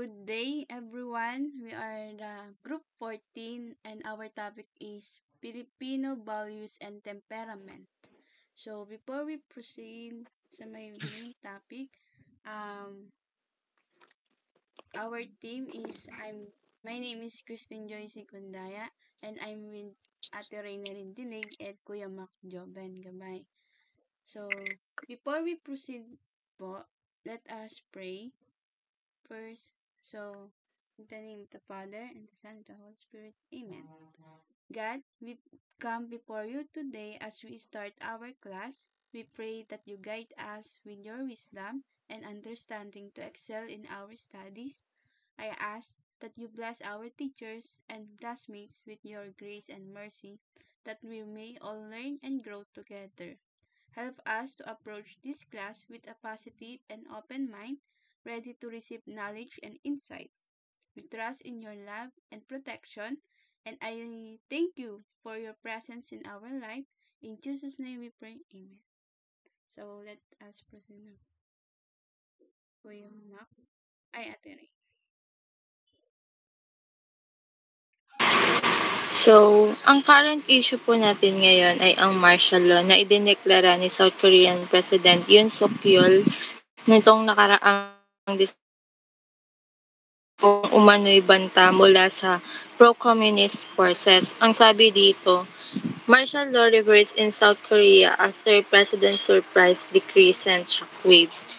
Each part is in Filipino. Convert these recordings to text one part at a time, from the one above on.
good day, everyone. We are the Group 14, and our topic is Filipino Values and Temperament. So, before we proceed sa my main topic, um, our team is, my name is Christine Joy Secundaya, and I'm with Ate Reyna Rindilig and Kuya Mac Joven Gabay. So, before we proceed po, let us pray first. So, in the name of the Father, and the Son, and the Holy Spirit. Amen. God, we come before you today as we start our class. We pray that you guide us with your wisdom and understanding to excel in our studies. I ask that you bless our teachers and classmates with your grace and mercy, that we may all learn and grow together. Help us to approach this class with a positive and open mind, ready to receive knowledge and insights. We trust in your love and protection, and I thank you for your presence in our life. In Jesus' name we pray. Amen. So let us proceed now. Kuya Mac. Ay, Ate Ray. So, ang current issue po natin ngayon ay ang martial law na idineklara ni South Korean President Yoon Suk Yeol nitong nakaraang kung umano'y banta mula sa pro-communist forces. Ang sabi dito, martial law reversed in South Korea after President's surprise decree sent shockwaves.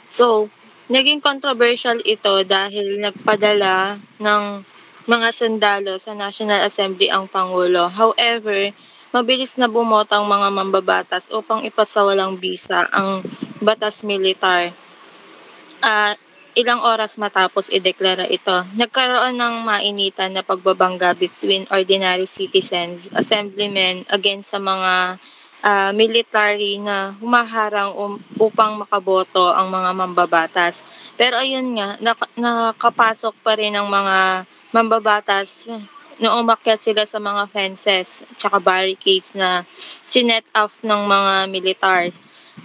So, naging controversial ito dahil nagpadala ng mga sundalo sa National Assembly ang Pangulo. However, mabilis na bumoto ang mga mambabatas upang ipasawalang bisa ang batas militar. Ilang oras matapos ideklara ito, nagkaroon ng mainitan na pagbabangga between ordinary citizens, assemblymen against sa mga military na humaharang upang makaboto ang mga mambabatas. Pero ayun nga, nakapasok pa rin ang mga mambabatas na umakyat sila sa mga fences tsaka barricades na sinet off ng mga military.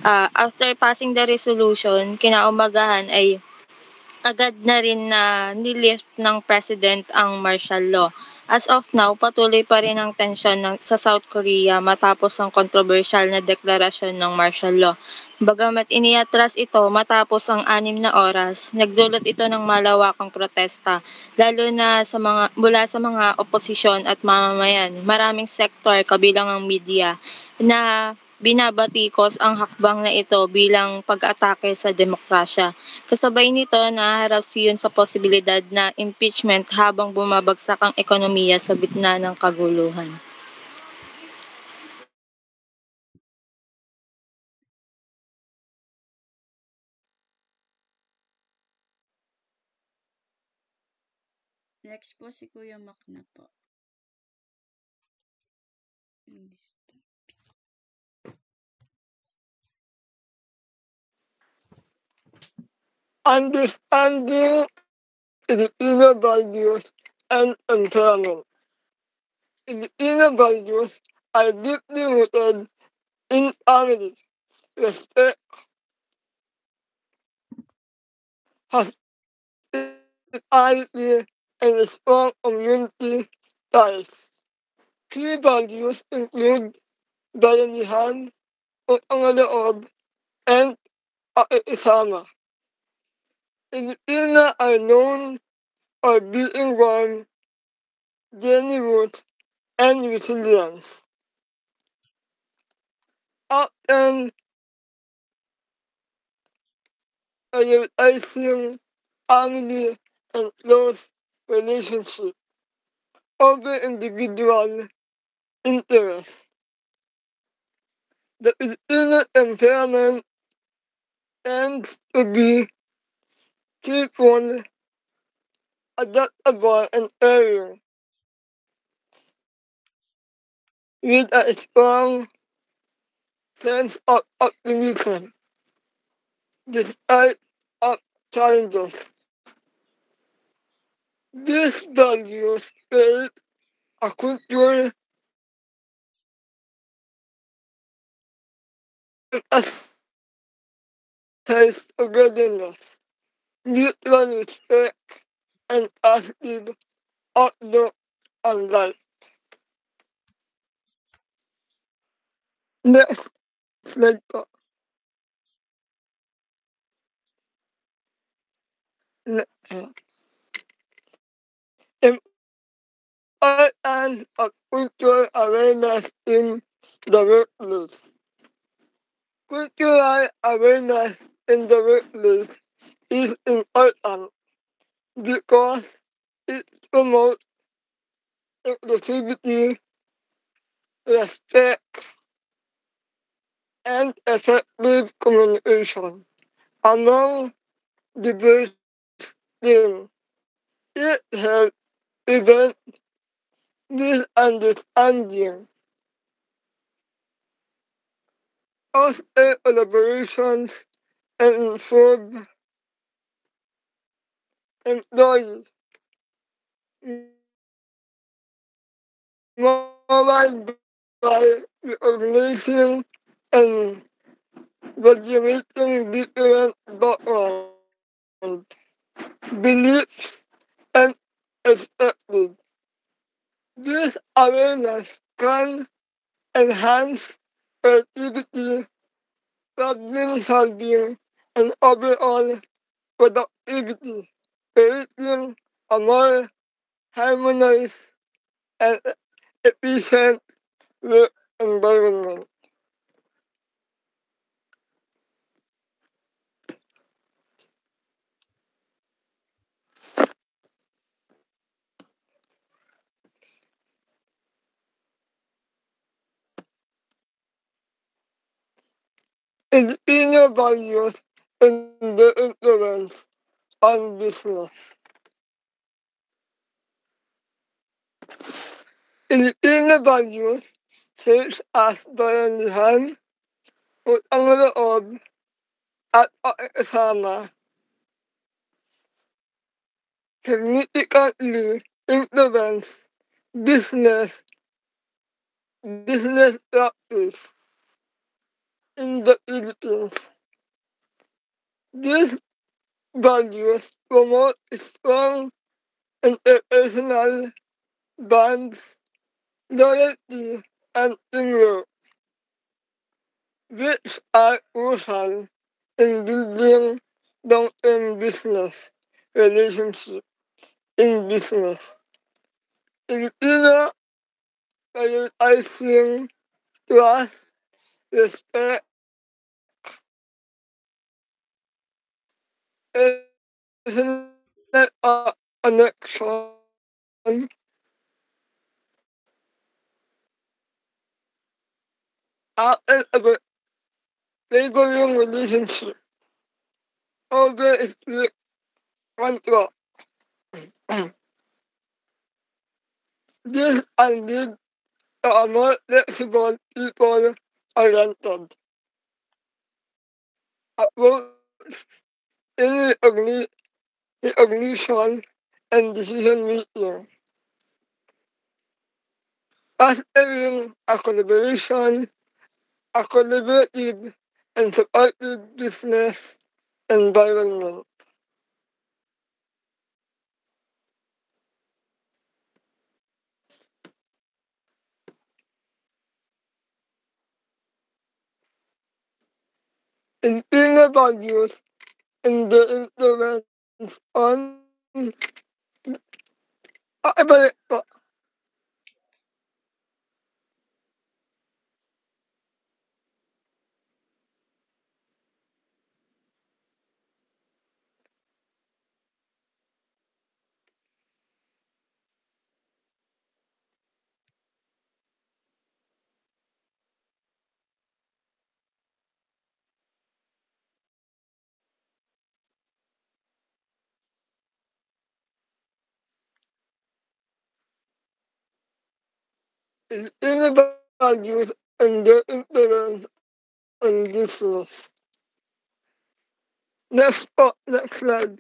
After passing the resolution, kinaumagahan ay agad na rin na nilift ng president ang martial law. As of now, patuloy pa rin ang tensyon sa South Korea matapos ang controversial na deklarasyon ng martial law. Bagamat iniatras ito matapos ang 6 na oras, nagdulot ito ng malawakang protesta, lalo na mula sa mga oposisyon at mamamayan. Maraming sektor kabilang ang media na binabatikos ang hakbang na ito bilang pag-atake sa demokrasya. Kasabay nito, nahaharap siyon sa posibilidad na impeachment habang bumabagsak ang ekonomiya sa gitna ng kaguluhan. Next po si Kuya Mac na po. Understanding Filipino values and environment. Filipino values are deeply rooted in family, respect, hospitality, and a strong community ties. Key values include bayanihan, utang na loob, and pakikisama. Filipino are known for being warm, generous, and resilient. Often prioritizing family and close relationship over individual interests. The Filipino temperament tends to be cheerful, adaptable, and caring, with a strong sense of optimism despite of challenges. These values create a culture that emphasizes togetherness, mutual respect, positive outlook on life. Next slide po. Importance of cultural awareness in the workplace. Cultural awareness in the workplace is important because it promotes inclusivity, respect, and effective communication among diverse teams. It helps prevent misunderstanding, foster collaborations, and improve employees' morale by recognizing and valuing different backgrounds, beliefs, and perspectives. This awareness can enhance creativity, problem solving, and overall productivity, creating a more harmonized and efficient work environment. Filipino values and their influence on business. Filipino values such as bayanihan, utang loob, at pakikisama significantly influence business business practice in the Philippines. These values promote strong interpersonal bonds, loyalty, and teamwork, which are crucial in building long-term business relationships in business. Filipino prioritizing trust, respect, personal connection, and a favoring relationship over strict control. This can lead to a more flexible, people-oriented approach in recognition and decision making, fostering a collaborative and supportive business environment. Filipino values and their influence on ibalik po. Filipino values and their influence on business. Next po, next slide.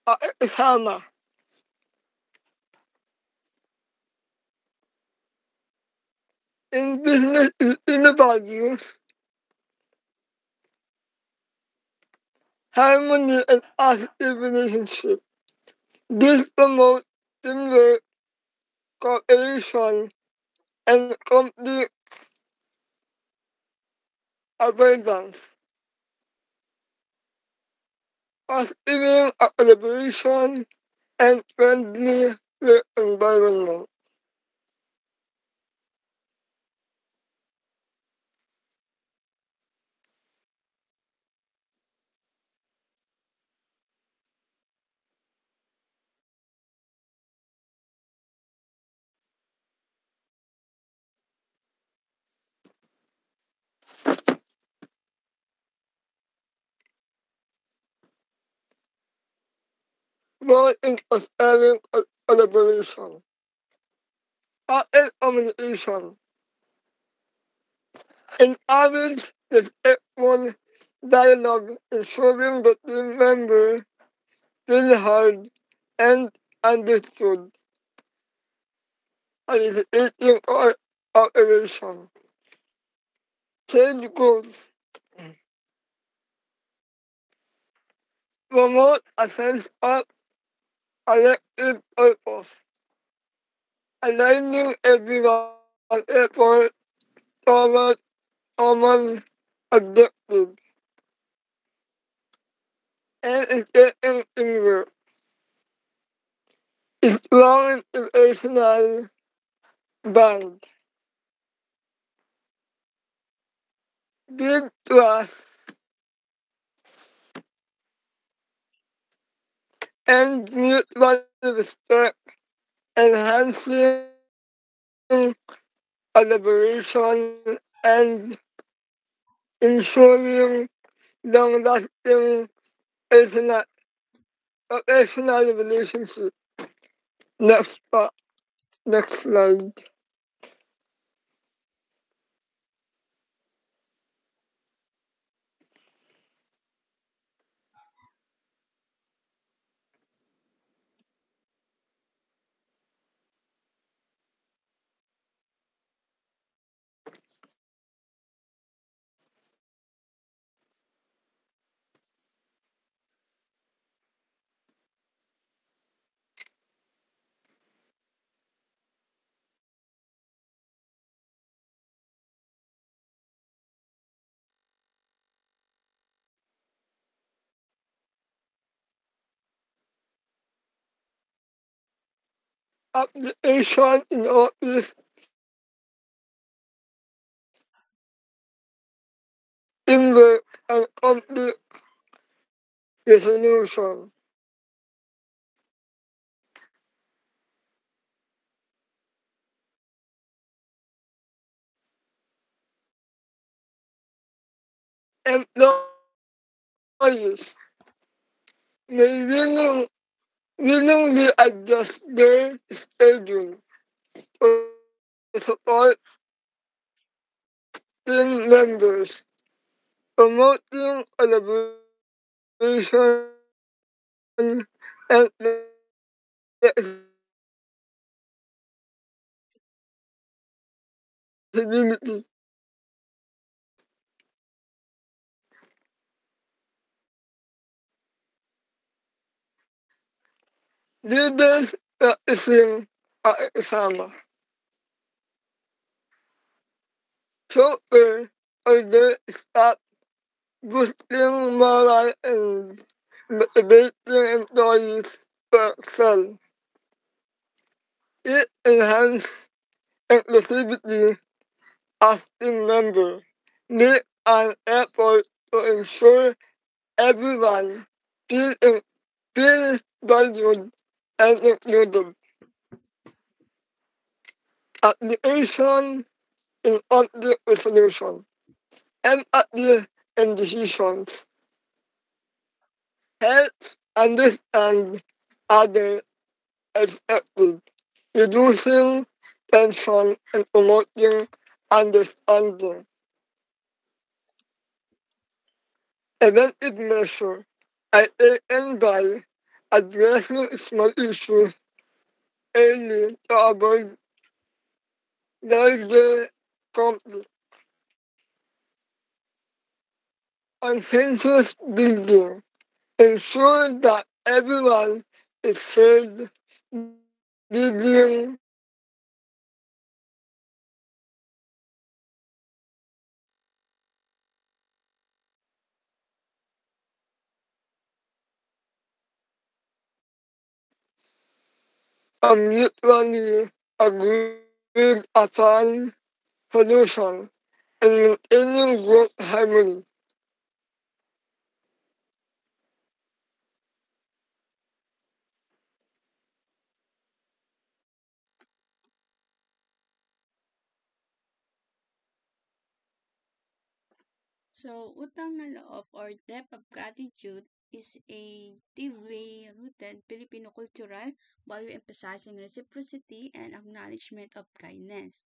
Pakikisama. in business in the values, harmony and positive relationship. This promotes teamwork, cooperation, and conflict avoidance, fostering a collaboration and friendly work environment. More in fostering collaboration, open communication, encourage respectful dialogue, ensuring that team members feel heard and understood, facilitating cooperation. Change goals, promote a sense of collective purpose, aligning everyone's effort toward common objectives, and engaging teamwork. Strong international bond, build trust, and mutual respect, enhancing collaboration and ensuring long-lasting personal, professional relationship. Next part, next slide. Application in office, teamwork, and conflict resolution. Employees may willingly adjust their schedule to support team members, promoting collaboration and flexibility. Leaders practicing pakikisama, software order staff, boosting morale and motivating employees to excel. It enhances inclusivity as team member. Make an effort to ensure everyone feel, feel valued and included. Application in conflict resolution, empathy and decisions, help understand other perspectives, reducing tension and promoting understanding. Preventive measures are taken by addressing small issues early to avoid larger conflict. Consensus building ensure that everyone is heard, leading a mutually agreed upon solution and maintaining group harmony. So, utang na loob or debt of gratitude is a deeply rooted Filipino cultural value emphasizing reciprocity and acknowledgement of kindness.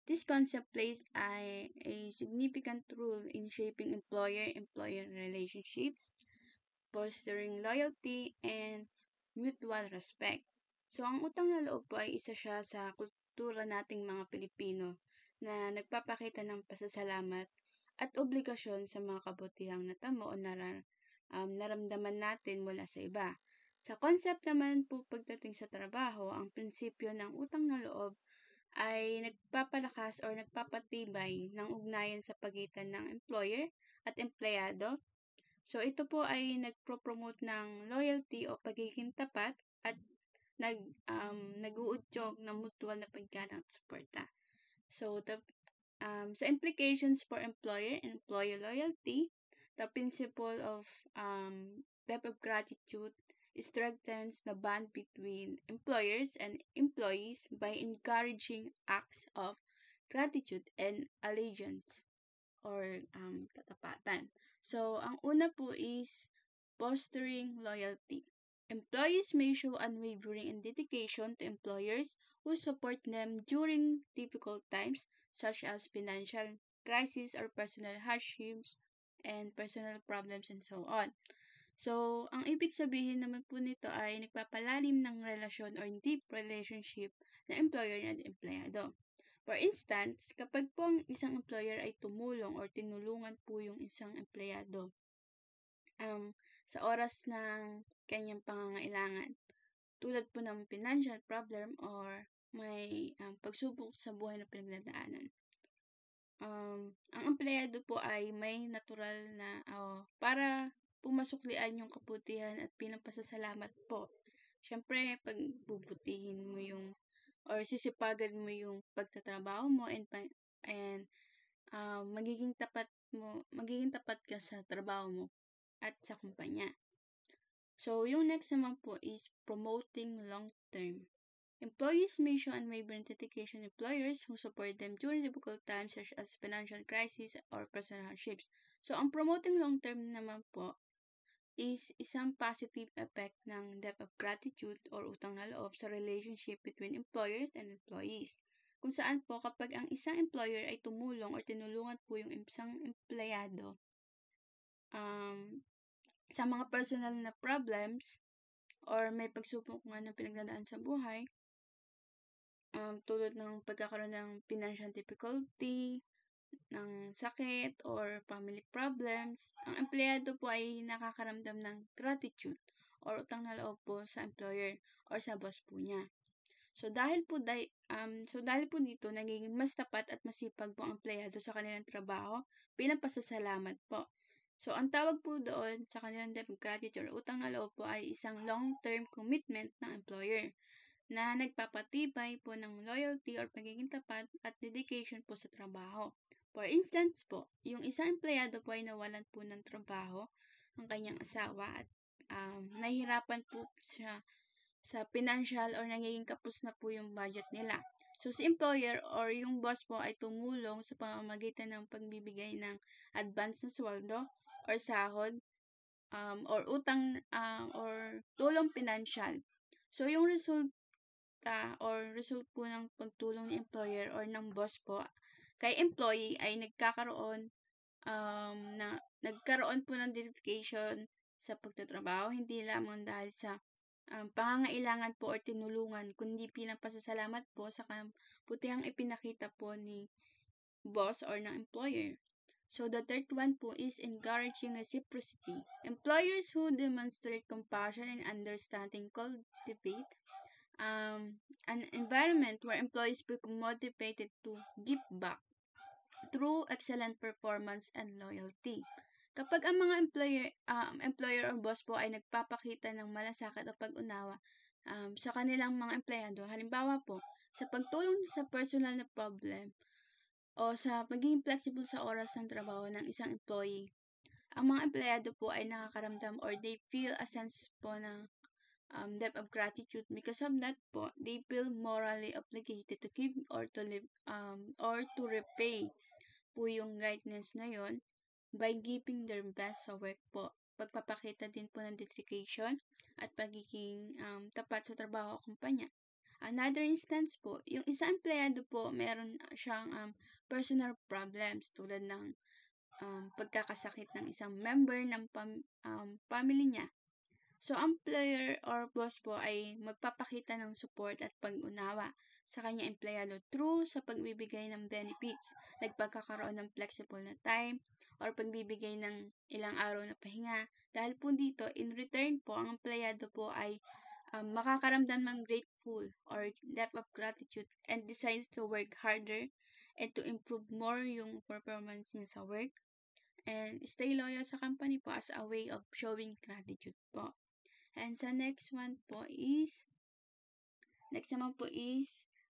This concept plays a significant role in shaping employer-employer relationships, fostering loyalty, and mutual respect. So, ang utang na loob po ay isa siya sa kultura nating mga Pilipino na nagpapakita ng pasasalamat at obligasyon sa mga kabutihang natamo o naramdaman natin mula sa iba. Sa concept naman po pagdating sa trabaho, ang prinsipyo ng utang na loob ay nagpapalakas or nagpapatibay ng ugnayan sa pagitan ng employer at empleyado. So, ito po ay nagpro-promote ng loyalty o pagiging tapat at nag-uudyok ng mutual na paggalang at suporta. So, sa implications for employer and employee loyalty, the principle of debt of gratitude strengthens the bond between employers and employees by encouraging acts of gratitude and allegiance or katapatan. So, ang una po is fostering loyalty. Employees may show unwavering and dedication to employers who support them during difficult times such as financial crisis or personal hardships and personal problems and so on. So, ang ibig sabihin naman po nito ay nagpapalalim ng relasyon or deep relationship ng employer at empleyado. For instance, kapag po ang isang employer ay tumulong or tinulungan po yung isang empleyado sa oras ng kanyang pangangailangan, tulad po ng financial problem or may pagsubok sa buhay na pinagdadaanan. Ang empleyado po ay may natural na para pumasuklian yung kabutihan at bilang pasasalamat po. Siyempre, pagbubutihin mo yung or sisipagan mo yung pagtatrabaho mo and magiging tapat ka sa trabaho mo at sa kumpanya. So, yung next naman po is promoting long-term. Employees may show unwavering dedication to employers who support them during difficult times such as financial crisis or personal hardships. So, ang promoting long-term naman po is isang positive effect ng debt of gratitude or utang na loob sa relationship between employers and employees. Kung saan po kapag ang isang employer ay tumulong or tinulungan po yung isang empleyado sa mga personal na problems or may pagsubok nga na pinagdadaan sa buhay, tulad ng pagkakaroon ng financial difficulty, ng sakit or family problems, ang empleyado po ay nakakaramdam ng gratitude or utang na loob po sa employer or sa boss po niya. So dahil po dito nagiging mas tapat at masipag po ang empleyado sa kanilang trabaho bilang pasasalamat po. So ang tawag po doon sa kanilang debt of gratitude or utang na loob po ay isang long-term commitment ng employer na nagpapatibay po ng loyalty or pagiging tapat at dedication po sa trabaho. For instance po, yung isang empleyado po ay nawalan po ng trabaho ang kanyang asawa at nahihirapan po siya sa financial or nagiging kapos na po yung budget nila. So, si employer or yung boss po ay tumulong sa pamamagitan ng pagbibigay ng advance na sweldo or sahod or utang or tulong financial. So, yung result po ng pagtulong ng employer or ng boss po kay employee ay nagkakaroon po ng dedication sa pagtatrabaho, hindi lamang dahil sa pangangailangan po or tinulungan, kundi bilang pasasalamat po sa kabutihang ipinakita po ni boss or ng employer. So, the third one po is encouraging reciprocity. Employers who demonstrate compassion and understanding cultivate an environment where employees become motivated to give back through excellent performance and loyalty. Kapag ang mga employer or boss po ay nagpapakita ng malasakit o pag-unawa sa kanilang mga empleyado, halimbawa po, sa pagtulong sa personal na problem o sa pagiging flexible sa oras ng trabaho ng isang employee, ang mga empleyado po ay nakakaramdam or they feel a sense po ng depth of gratitude. Because of that po, they feel morally obligated to give or to live or to repay po yung kindness na yon by giving their best sa work po. Pagpapakita din po ng dedication at pagiging tapat sa trabaho o kumpanya. Another instance po, yung isang empleyado po, meron siyang personal problems tulad ng pagkakasakit ng isang member ng family niya. So, employer or boss po ay magpapakita ng support at pag-unawa sa kanyang empleyado through sa pagbibigay ng benefits, nagpagkakaroon ng flexible na time, or pagbibigay ng ilang araw na pahinga. Dahil po dito, in return po, ang empleyado po ay makakaramdam ng grateful or depth of gratitude and decides to work harder and to improve more yung performance niya sa work and stay loyal sa company po as a way of showing gratitude po. And sa next naman po is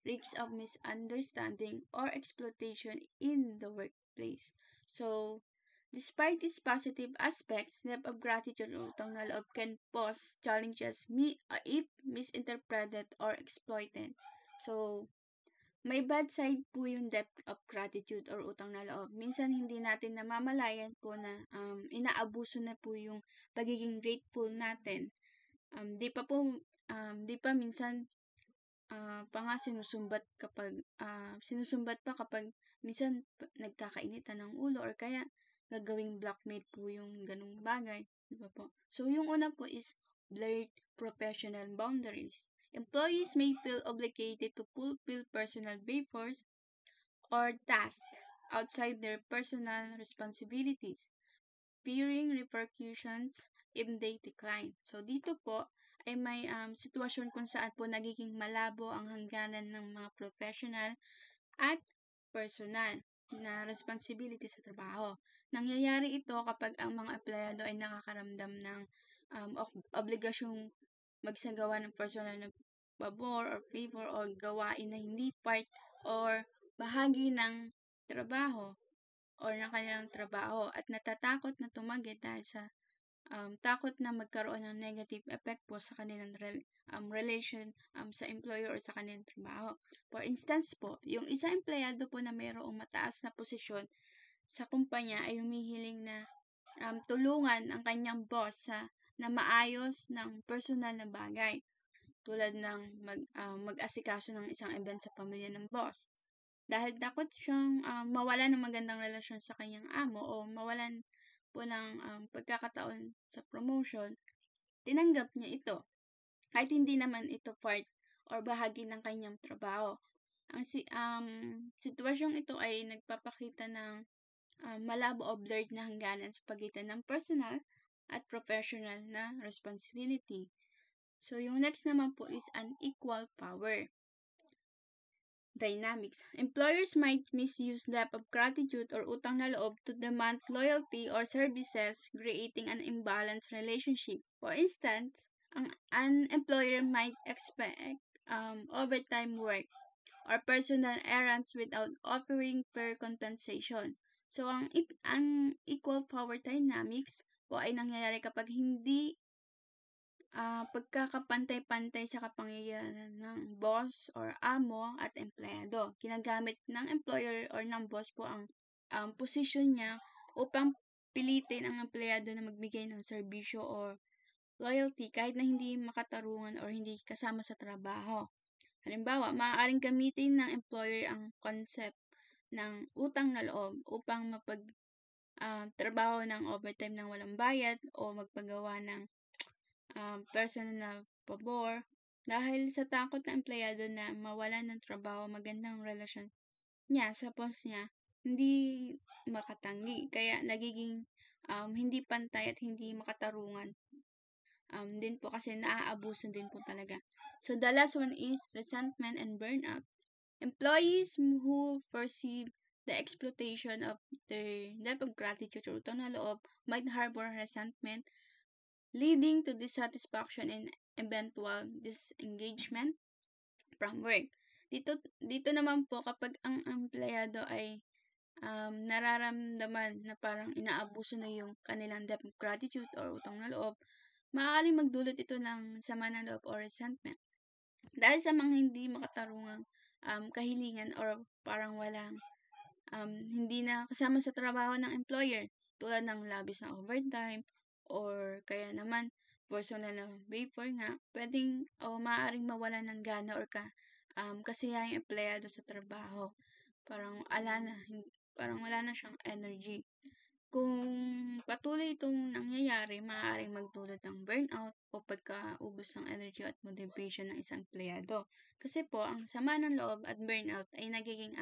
risks of misunderstanding or exploitation in the workplace. So, despite these positive aspects, depth of gratitude or utang na loob can pose challenges if misinterpreted or exploited. So, may bad side po yung depth of gratitude or utang na loob. Minsan hindi natin namamalayan po na inaabuso na po yung pagiging grateful natin. Di pa minsan pa nga sinusumbat pa kapag minsan nagkakainitan ng ulo or kaya gagawing blackmail po yung ganung bagay, di ba po? So, yung una po is blurred professional boundaries. Employees may feel obligated to fulfill personal favors or tasks outside their personal responsibilities, fearing repercussions if they decline. So, dito po ay may sitwasyon kung saan po nagiging malabo ang hangganan ng mga professional at personal na responsibility sa trabaho. Nangyayari ito kapag ang mga empleyado ay nakakaramdam ng obligasyong magsagawa ng personal na pabor or favor o gawain na hindi part or bahagi ng trabaho or ng kanilang trabaho at natatakot na tumanggi dahil sa takot na magkaroon ng negative effect po sa kanilang relation sa employer or sa kanilang trabaho. For instance po, yung isang empleyado po na mayroong mataas na posisyon sa kumpanya ay humihiling na tulungan ang kanyang boss na maayos ng personal na bagay tulad ng mag-asikaso ng isang event sa pamilya ng boss. Dahil takot siyang mawalan ng magandang relasyon sa kanyang amo o mawalan po ng pagkakataon sa promotion, tinanggap niya ito. Kahit hindi naman ito part or bahagi ng kanyang trabaho. Ang sitwasyong ito ay nagpapakita ng malabo o blurred na hangganan sa pagitan ng personal at professional na responsibility. So, yung next naman po is unequal power dynamics. Employers might misuse depth of gratitude or utang na loob to demand loyalty or services, creating an imbalanced relationship. For instance, an employer might expect overtime work or personal errands without offering fair compensation. So, ang equal power dynamics po ay nangyayari kapag hindi pagkakapantay-pantay sa kapangyarihan ng boss or amo at empleyado. Ginagamit ng employer or ng boss po ang position niya upang pilitin ang empleyado na magbigay ng serbisyo or loyalty kahit na hindi makatarungan or hindi kasama sa trabaho. Halimbawa, maaaring gamitin ng employer ang concept ng utang na loob upang trabaho ng overtime ng walang bayad o magpagawa ng personal na pabor dahil sa takot ng empleyado na mawalan ng trabaho, magandang relasyon niya sa boss niya, hindi makatanggi. Kaya nagiging hindi pantay at hindi makatarungan. Din po kasi naaabuso din po talaga. So the last one is resentment and burnout. Employees who perceive the exploitation of their debt of gratitude or utang na loob might harbor resentment, leading to dissatisfaction and eventual disengagement from work. Dito naman po kapag ang empleyado ay nararamdaman na parang inaabuso na yung kanilang debt of gratitude or utang na loob, maaaring magdulot ito ng sama ng loob or resentment. Dahil sa mga hindi makatarungang kahilingan or parang walang hindi na kasama sa trabaho ng employer tulad ng labis na overtime or kaya naman personal na vapor nga, pwedeng o maaaring mawalan ng gana or kasiyahan yung empleyado sa trabaho. Parang parang wala na siyang energy. Kung patuloy itong nangyayari, maaaring magdulot ng burnout o pagkaubos ng energy at motivation ng isang empleyado. Kasi po, ang sama ng loob at burnout ay nagiging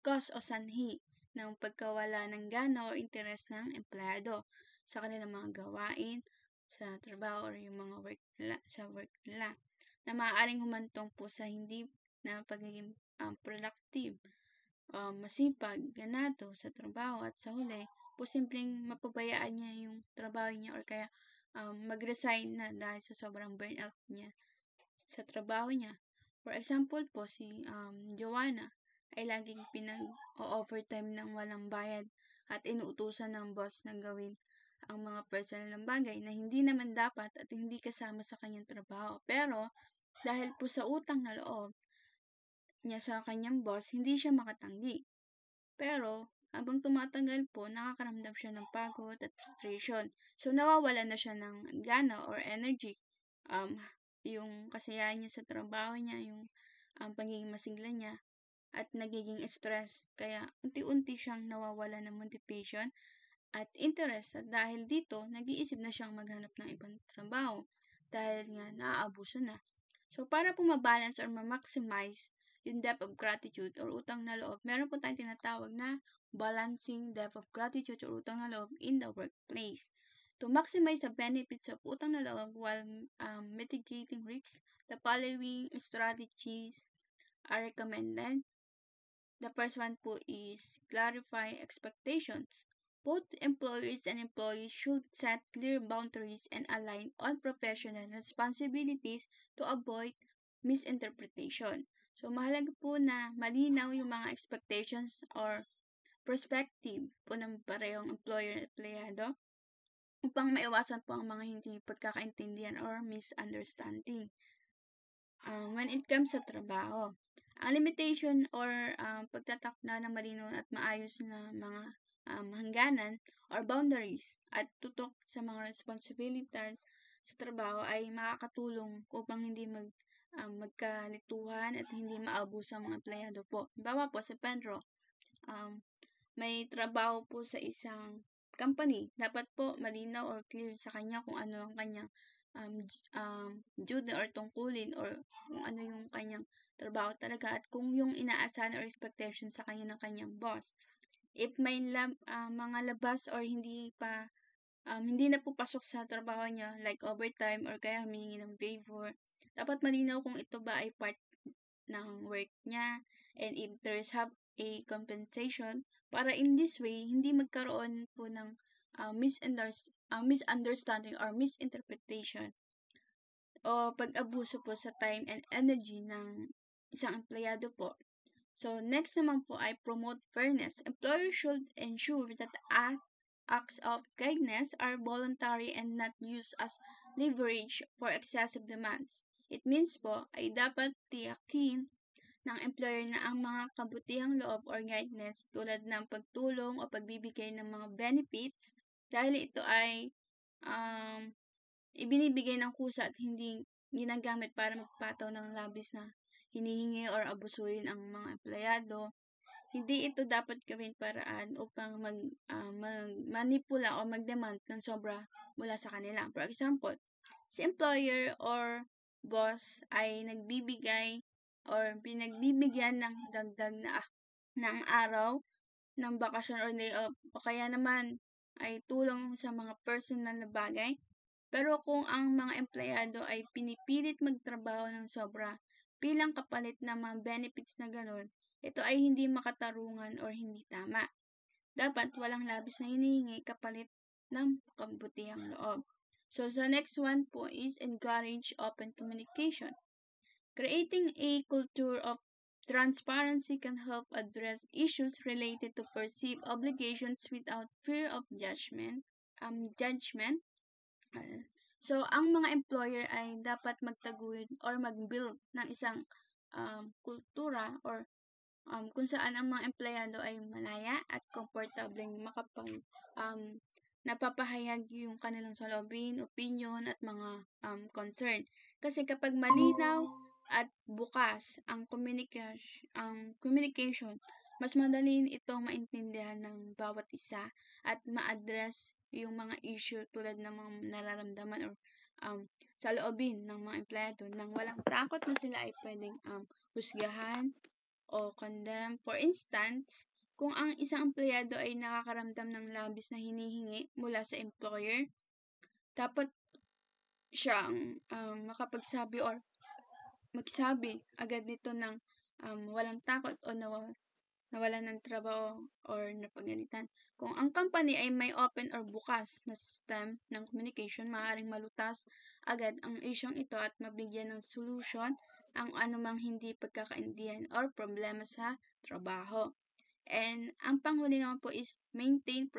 cause o sanhi ng pagkawala ng gana o interes ng empleyado sa kanilang mga gawain, sa trabaho or yung mga work nila na maaaring humantong po sa hindi na pagiging productive, masipag, ganado sa trabaho at sa huli, posibleng mapabayaan niya yung trabaho niya or kaya mag-resign na dahil sa sobrang burnout niya sa trabaho niya. For example po, si Joanna ay laging pinag-overtime ng walang bayad at inuutusan ng boss na gawin ang mga personal na bagay na hindi naman dapat at hindi kasama sa kanyang trabaho. Pero, dahil po sa utang na loob niya sa kanyang boss, hindi siya makatanggi. Pero, habang tumatagal po, nakakaramdam siya ng pagod at frustration. So, nawawalan na siya ng gana or energy. Yung kasiyahan niya sa trabaho niya, yung pagiging masigla niya, at nagiging stress. Kaya, unti-unti siyang nawawala ng motivation at interest. At dahil dito, nag-iisip na siyang maghanap ng ibang trabaho dahil nga naaabuso na. So, para po mabalance or ma-maximize yung depth of gratitude or utang na loob, meron po tayong tinatawag na balancing depth of gratitude or utang na loob in the workplace. To maximize the benefits of utang na loob while mitigating risks, the following strategies are recommended. The first one po is clarify expectations. Both employers and employees should set clear boundaries and align on professional responsibilities to avoid misinterpretation. So, mahalaga po na malinaw yung mga expectations or perspective po ng parehong employer at empleyado upang maiwasan po ang mga hindi pagkakaintindihan or misunderstanding. When it comes sa trabaho, ang limitation or pagtatakda ng malinaw at maayos na mga hangganan or boundaries at tutok sa mga responsibilities sa trabaho ay makakatulong upang hindi magkalituhan at hindi maabuso ang mga empleyado po. Halimbawa po sa Pedro, may trabaho po sa isang company. Dapat po malinaw or clear sa kanya kung ano ang kanyang duty or tungkulin or kung ano yung kanyang trabaho talaga at kung yung inaasahan or expectation sa kanya ng kanyang boss. If may mga labas or hindi na po pasok sa trabaho niya like overtime or kaya humingi ng favor, dapat malinaw kung ito ba ay part ng work niya and if there's have a compensation para in this way hindi magkaroon po ng misunderstanding or misinterpretation o pag-abuso po sa time and energy ng isang empleyado po. So, next naman po ay promote fairness. Employers should ensure that acts of kindness are voluntary and not used as leverage for excessive demands. It means po ay dapat tiyakin ng employer na ang mga kabutihang loob or kindness tulad ng pagtulong o pagbibigay ng mga benefits dahil ito ay ibinibigay ng kusa at hindi ginagamit para magpataw ng labis na hinihingi or abusuhin ang mga empleyado. Hindi ito dapat gawin paraan upang manipula o mag-demand ng sobra mula sa kanila. For example, si employer or boss ay nagbibigay or pinagbibigyan ng dagdag na ng araw ng bakasyon or day off o kaya naman ay tulong sa mga personal na bagay. Pero kung ang mga empleyado ay pinipilit magtrabaho ng sobra bilang kapalit ng mga benefits na gano'n, ito ay hindi makatarungan or hindi tama. Dapat walang labis na hinihingi kapalit ng kabutihang loob. So, the next one po is encourage open communication. Creating a culture of transparency can help address issues related to perceived obligations without fear of judgment. So, ang mga employer ay dapat magtaguyod or mag-build ng isang kultura or kung saan ang mga empleyado ay malaya at komportableng napapahayag yung kanilang saloobin, opinion at mga concern. Kasi kapag malinaw at bukas ang communication, mas madali itong maintindihan ng bawat isa at ma-address yung mga issue tulad ng mga nararamdaman or saloobin ng mga empleyado nang walang takot na sila ay pwedeng husgahan o condemn. For instance, kung ang isang empleyado ay nakakaramdam ng labis na hinihingi mula sa employer, dapat siyang makapagsabi or magsabi agad nito ng walang takot o nawalan ng trabaho or napagalitan. Kung ang company ay may open or bukas na system ng communication, maaaring malutas agad ang isyong ito at mabigyan ng solution ang anumang hindi pagkakaintindihan or problema sa trabaho. And ang panghuli naman po is maintain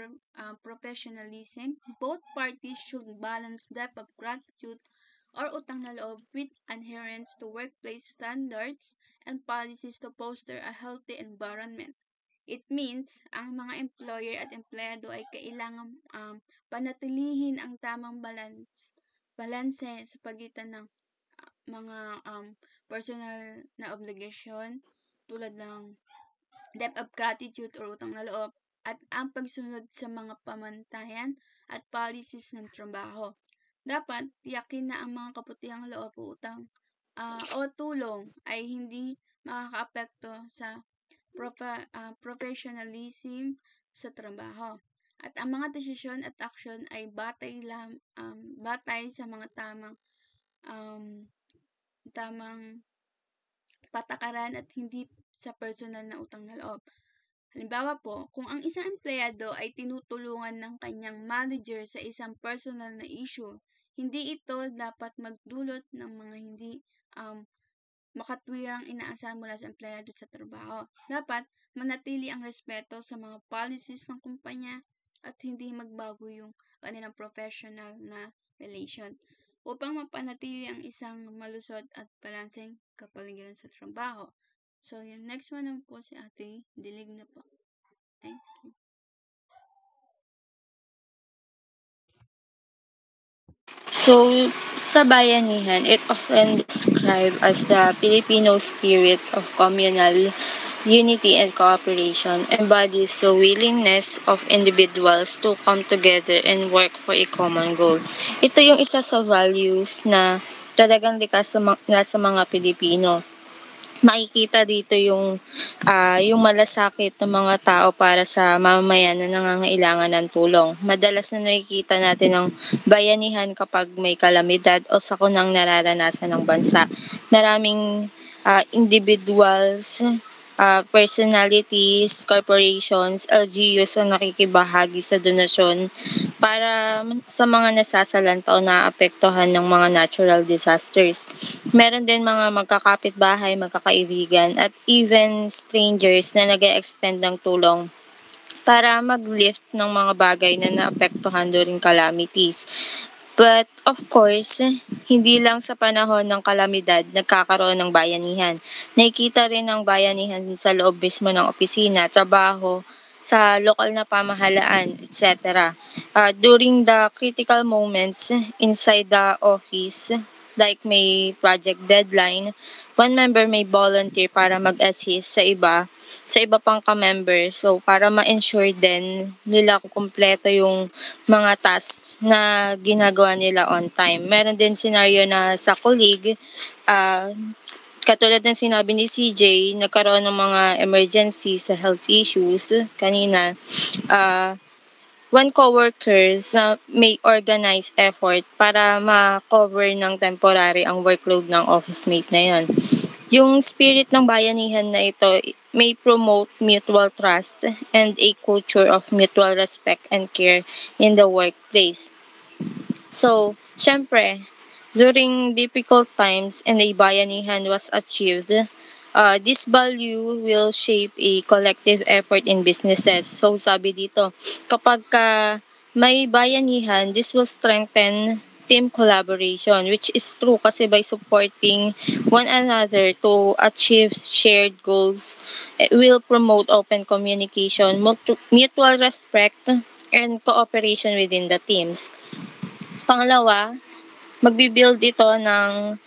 professionalism. Both parties should balance depth of gratitude or utang na loob with adherence to workplace standards and policies to foster a healthy environment. It means ang mga employer at empleyado ay kailangang panatilihin ang tamang balanse sa pagitan ng mga personal na obligasyon tulad ng depth of gratitude or utang na loob at ang pagsunod sa mga pamantayan at policies ng trabaho. Dapat tiyakin na ang mga kabutihang loob o utang o tulong ay hindi makakaapekto sa professionalism sa trabaho. At ang mga desisyon at aksyon ay batay sa mga tamang patakaran at hindi sa personal na utang na loob. Halimbawa po, kung ang isang empleyado ay tinutulungan ng kanyang manager sa isang personal na issue, hindi ito dapat magdulot ng mga hindi makatwirang inaasahan mula sa empleyado sa trabaho. Dapat manatili ang respeto sa mga policies ng kumpanya at hindi magbago yung kanilang professional na relation upang mapanatili ang isang malusog at balanseng kapaligiran sa trabaho. So, yung next one naman po si Ate Dilig na po. Thank you. So, sa bayanihan, it often described as the Filipino spirit of communal unity and cooperation, embodies the willingness of individuals to come together and work for a common goal. Ito yung isa sa values na talagang likas sa mga Pilipino. Makikita dito yung malasakit ng mga tao para sa mamamayan na nangangailangan ng tulong. Madalas na nakikita natin ang bayanihan kapag may kalamidad o sakunang nararanasan ng bansa. Maraming individuals, personalities, corporations, LGUs ang nakikibahagi sa donasyon para sa mga nasasalanta o naapektuhan ng mga natural disasters. Meron din mga magkakapitbahay, magkakaibigan, at even strangers na nag-extend ng tulong para mag-lift ng mga bagay na naapektuhan during calamities. But of course, hindi lang sa panahon ng kalamidad nagkakaroon ng bayanihan. Nakikita rin ang bayanihan sa loob mismo ng opisina, trabaho, sa lokal na pamahalaan, etc. During the critical moments inside the office, like may project deadline, one member may volunteer para mag-assist sa iba pang ka-member. So, para ma-ensure din nila kumpleto yung mga tasks na ginagawa nila on time. Meron din scenario na sa colleague, katulad ng sinabi ni CJ, nagkaroon ng mga emergency sa health issues kanina. One coworkers na may organize effort para ma-cover ng temporary ang workload ng office mate na yon. Yung spirit ng bayanihan na ito may promote mutual trust and a culture of mutual respect and care in the workplace. So, syempre, during difficult times and a bayanihan was achieved, this value will shape a collective effort in businesses. So, sabi dito, kapag may bayanihan, this will strengthen team collaboration, which is true kasi by supporting one another to achieve shared goals, it will promote open communication, mutual respect, and cooperation within the teams. Pangalawa, magbi-build ito ng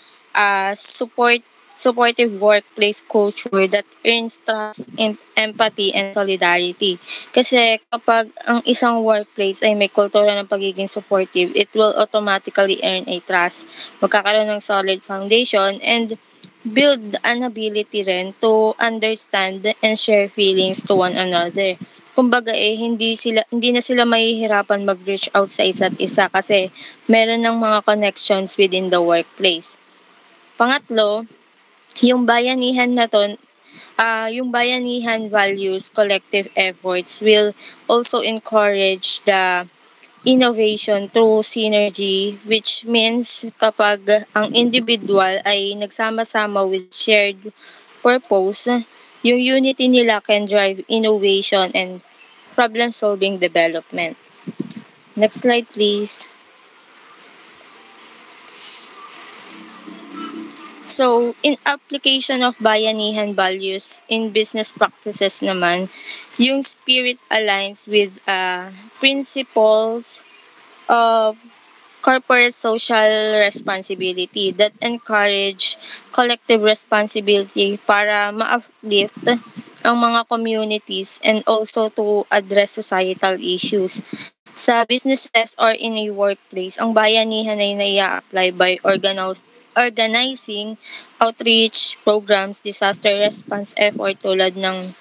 supportive workplace culture that earns trust, empathy, and solidarity. Kasi kapag ang isang workplace ay may kultura ng pagiging supportive, it will automatically earn a trust. Magkakaroon ng solid foundation and build an ability rin to understand and share feelings to one another. Kumbaga hindi na sila mahihirapan mag-reach out sa isa't isa kasi meron ng mga connections within the workplace. Pangatlo, yung bayanihan na to, yung bayanihan values, collective efforts will also encourage the innovation through synergy, which means kapag ang individual ay nagsama-sama with shared purpose, yung unity nila can drive innovation and problem-solving development. Next slide, please. So, in application of bayanihan values in business practices naman, yung spirit aligns with principles of corporate social responsibility that encourage collective responsibility para ma-uplift ang mga communities and also to address societal issues. Sa businesses or in a workplace, ang bayanihan ay nai-apply by organizing outreach programs, disaster response effort tulad ng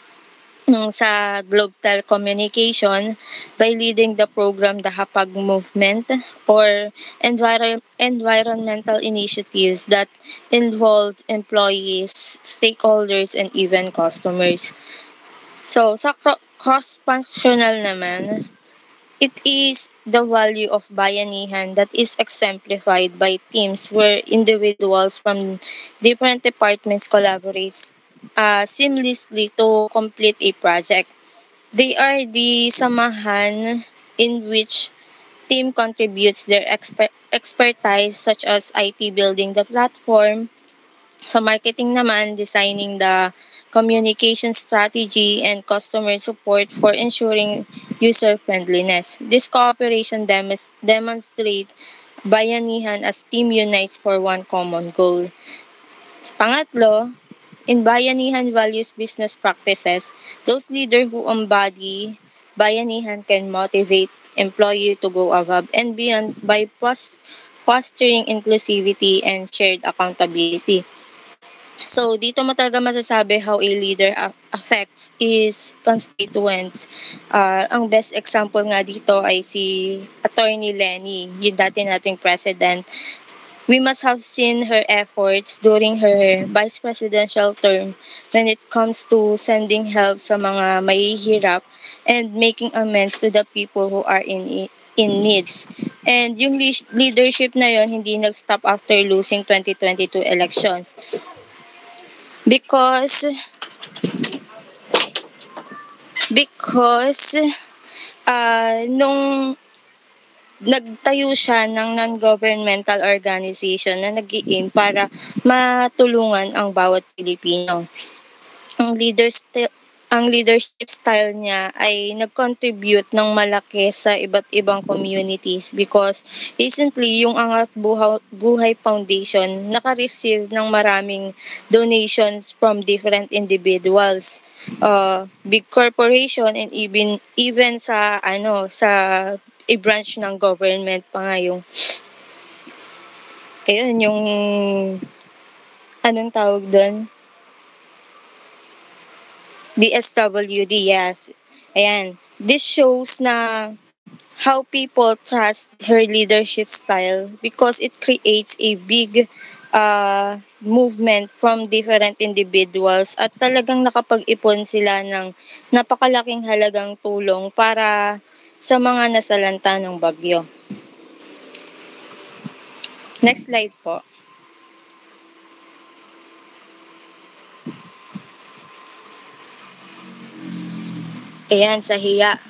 sa Globe Telecommunication by leading the program the Hapag Movement or environmental initiatives that involve employees, stakeholders, and even customers. So, sa cross-functional naman, it is the value of bayanihan that is exemplified by teams where individuals from different departments collaborate seamlessly to complete a project. They are the samahan in which team contributes their expertise such as IT building the platform, sa marketing naman, designing the communication strategy and customer support for ensuring user friendliness. This cooperation demonstrate bayanihan as team unites for one common goal. Pangatlo, in bayanihan values business practices, those leaders who embody bayanihan can motivate employee to go above and beyond by fostering inclusivity and shared accountability. So, dito mo talaga masasabi how a leader affects his constituents. Ang best example nga dito ay si Attorney Lenny, yung dati nating president. We must have seen her efforts during her vice presidential term when it comes to sending help sa mga mahihirap and making amends to the people who are in needs. And yung leadership na yon hindi nag-stop after losing 2022 elections. Because nung nagtayo siya ng non-governmental organization na nag-i-aim para matulungan ang bawat Pilipino. Ang leadership style niya ay nag-contribute ng malaki sa iba't ibang communities because recently yung Angat Buhay Foundation naka-receive ng maraming donations from different individuals, big corporation, and even sa a branch ng government pa nga yung Anong tawag doon? DSWD, yes. Ayan. This shows na how people trust her leadership style because it creates a big movement from different individuals at talagang nakapag-ipon sila ng napakalaking halagang tulong para sa mga nasalanta ng bagyo. Next slide po. Ayan, sa hiya.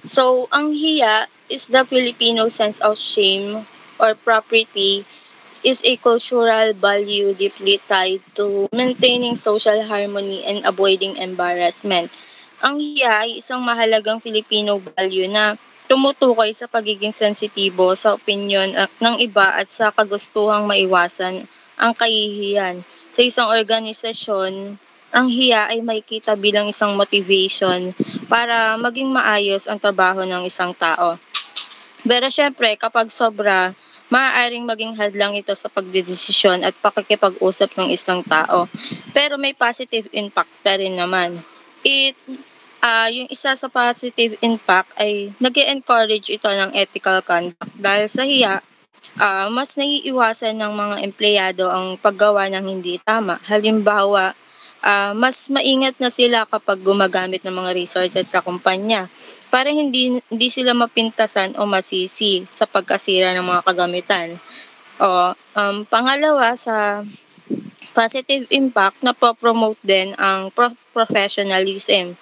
So, ang hiya is the Filipino sense of shame or property is a cultural value deeply tied to maintaining social harmony and avoiding embarrassment. Ang hiya ay isang mahalagang Filipino value na tumutukoy sa pagiging sensitibo sa opinyon ng iba at sa kagustuhang maiwasan ang kahihiyan. Sa isang organisasyon, ang hiya ay makikita bilang isang motivation para maging maayos ang trabaho ng isang tao. Pero syempre, kapag sobra, maaaring maging hadlang ito sa pagdedesisyon at pakikipag-usap ng isang tao. Pero may positive impact na rin naman. Yung isa sa positive impact ay nag-encourage ito ng ethical conduct dahil sa hiya, mas naiiwasan ng mga empleyado ang paggawa ng hindi tama. Halimbawa, mas maingat na sila kapag gumagamit ng mga resources sa kumpanya para hindi sila mapintasan o masisi sa pagkasira ng mga kagamitan. Pangalawa, sa positive impact na promote din ang professionalism.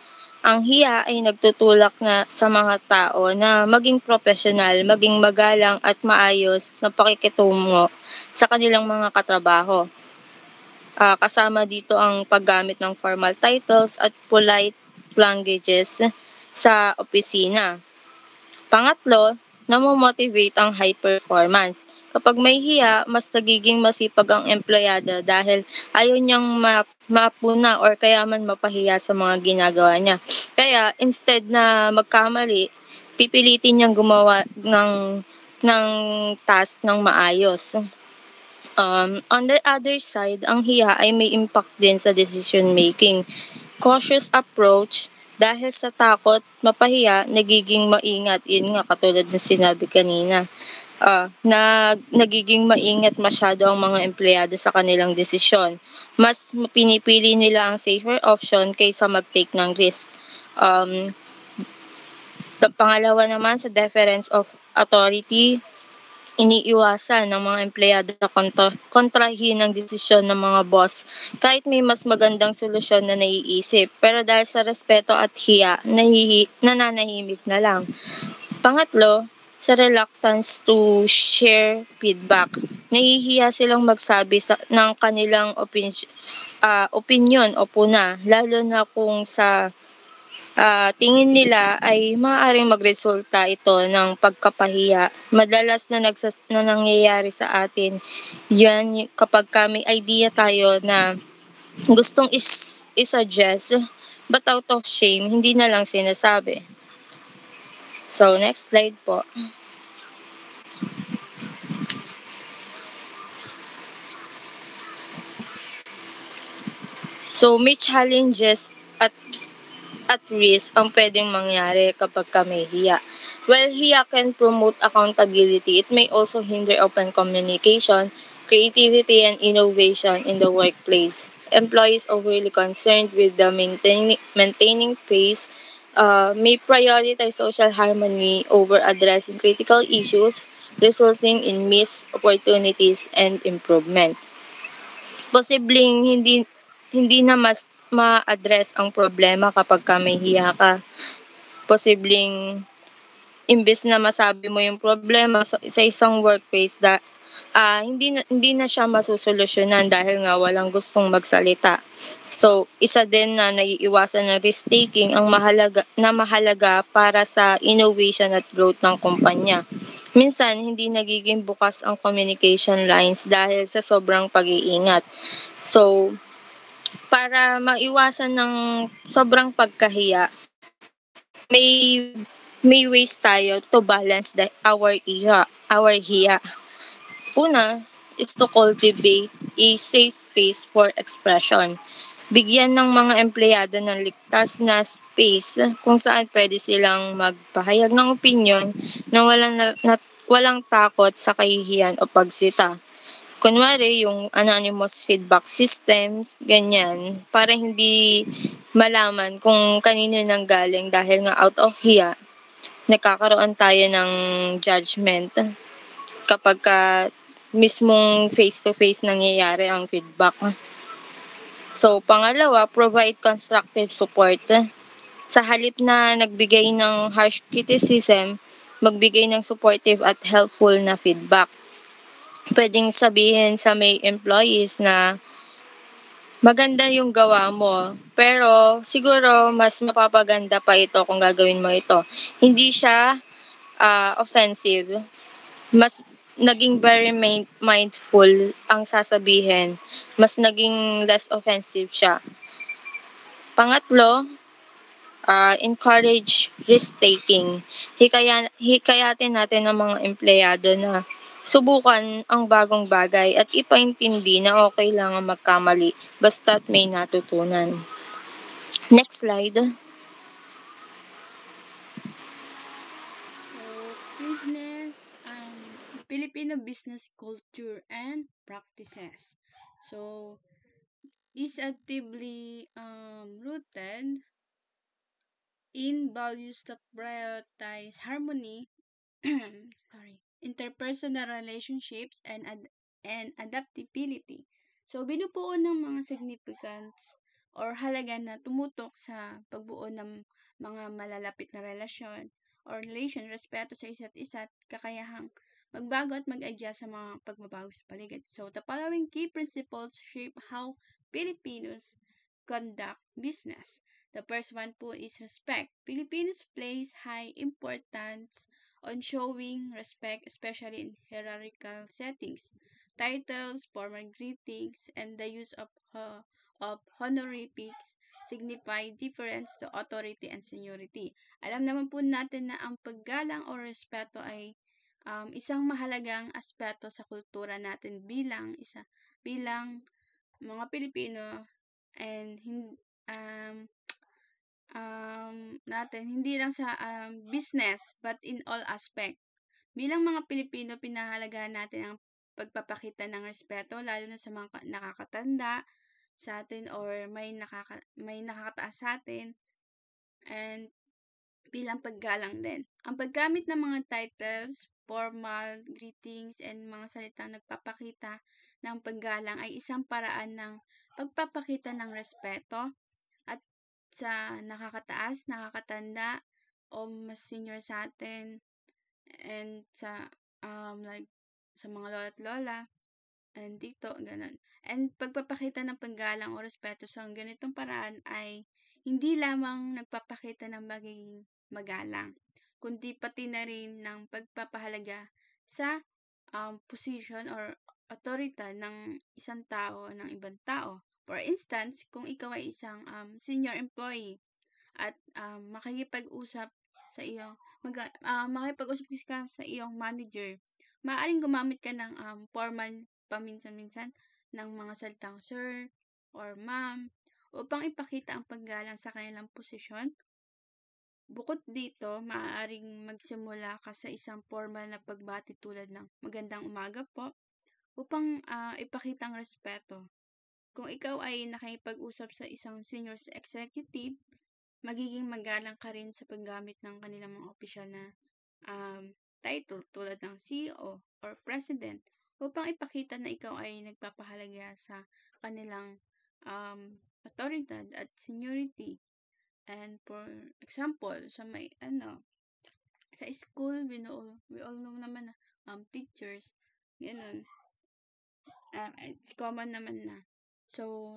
Ang hiya ay nagtutulak na sa mga tao na maging professional, maging magalang at maayos na pakikitungo sa kanilang mga katrabaho. Kasama dito ang paggamit ng formal titles at polite languages sa opisina. Pangatlo, namomotivate ang high performance. Kapag may hiya, mas nagiging masipag ang empleyado dahil ayaw niyang mapuna or kaya man mapahiya sa mga ginagawa niya. Kaya instead na magkamali, pipilitin niyang gumawa ng task ng maayos. On the other side, ang hiya ay may impact din sa decision making. Cautious approach dahil sa takot, mapahiya, nagiging maingat. Yun nga, katulad ng sinabi kanina. Nagiging maingat masyado ang mga empleyado sa kanilang desisyon. Mas pinipili nila ang safer option kaysa mag-take ng risk. Pangalawa naman, sa deference of authority, iniiwasan ng mga empleyado na kontrahin ang desisyon ng mga boss kahit may mas magandang solusyon na naiisip. Pero dahil sa respeto at hiya, nananahimik na lang. Pangatlo, sa reluctance to share feedback. Nahihiya silang magsabi ng kanilang opinion o puna, lalo na kung sa tingin nila ay maaaring magresulta ito ng pagkapahiya. Madalas na nangyayari sa atin, yan kapag may idea tayo na gustong i-suggest, but out of shame, hindi na lang sinasabi. So, next slide po. So, may challenges at risk ang pwedeng mangyari kapag may hiya. While hiya can promote accountability, it may also hinder open communication, creativity, and innovation in the workplace. Employees overly concerned with the maintaining pace may prioritize social harmony over addressing critical issues, resulting in missed opportunities and improvement. Posibleng hindi na mas ma-address ang problema kapag may hiya ka. Posibleng imbes na masabi mo yung problema sa isang workplace hindi na siya masusolusyonan dahil nga walang gustong magsalita. So, isa din na naiiwasan ng risk-taking ang mahalaga para sa innovation at growth ng kumpanya. Minsan, hindi nagiging bukas ang communication lines dahil sa sobrang pag-iingat. So, para maiwasan ng sobrang pagkahiya, may ways tayo to balance our hiya. Una, is to cultivate a safe space for expression. Bigyan ng mga empleyado ng ligtas na space kung saan pwede silang magpahayag ng opinyon na walang takot sa kahihiyan o pagsita. Kunwari, yung anonymous feedback systems, ganyan, para hindi malaman kung kanino nang galing dahil nga out of hiya, nagkakaroon tayo ng judgment kapag mismong face-to-face nangyayari ang feedback. So, pangalawa, provide constructive support. Sa halip na nagbigay ng harsh criticism, magbigay ng supportive at helpful na feedback. Pwedeng sabihin sa may employees na maganda yung gawa mo, pero siguro mas mapapaganda pa ito kung gagawin mo ito. Hindi siya offensive. Mas naging very mindful ang sasabihin. Mas naging less offensive siya. Pangatlo, encourage risk-taking. Hikayatin natin ang mga empleyado na subukan ang bagong bagay at ipaintindi na okay lang ang magkamali basta't may natutunan. Next slide. So, Filipino business culture and practices. So, is actively rooted in values that prioritize harmony, interpersonal relationships, and adaptability. So, binubuo ng mga significance or halaga na tumutok sa pagbuo ng mga malalapit na relasyon or relation, respeto sa isa't isa at kakayahang magbago at mag-adjust sa mga pagbabago sa paligid. So, the following key principles shape how Filipinos conduct business. The first one po is respect. Filipinos place high importance on showing respect, especially in hierarchical settings. Titles, formal greetings, and the use of honorifics signify difference to authority and seniority. Alam naman po natin na ang paggalang o respeto ay isang mahalagang aspeto sa kultura natin bilang mga Pilipino, and natin hindi lang sa business but in all aspect. Bilang mga Pilipino, pinahalagahan natin ang pagpapakita ng respeto lalo na sa mga nakakatanda sa atin or may nakakataas sa atin, and bilang paggalang din. Ang paggamit ng mga titles, formal greetings, and mga salitang nagpapakita ng paggalang ay isang paraan ng pagpapakita ng respeto at sa nakakataas, nakakatanda, o mas senior sa atin, and sa like sa mga lola at lola and tito, ganun. And pagpapakita ng paggalang o respeto sa ganitong paraan ay hindi lamang nagpapakita ng magiging magalang, kundi pati na rin ng pagpapahalaga sa position or authority ng isang tao ng ibang tao. For instance, kung ikaw ay isang senior employee at makikipag-usap sa iyong makikipag-usap ka sa iyong manager, maaaring gumamit ka ng formal paminsan-minsan ng mga salitang sir or ma'am upang ipakita ang paggalang sa kanilang posisyon. Bukod dito, maaaring magsimula ka sa isang formal na pagbati tulad ng magandang umaga po upang ipakita ang respeto. Kung ikaw ay nakikipag-usap sa isang senior executive, magiging magalang ka rin sa paggamit ng kanilang mga opisyal na title tulad ng CEO or President upang ipakita na ikaw ay nagpapahalaga sa kanilang autoridad at seniority. And for example, sa sa school, we all know naman na teachers, ganun. It's common naman na. So,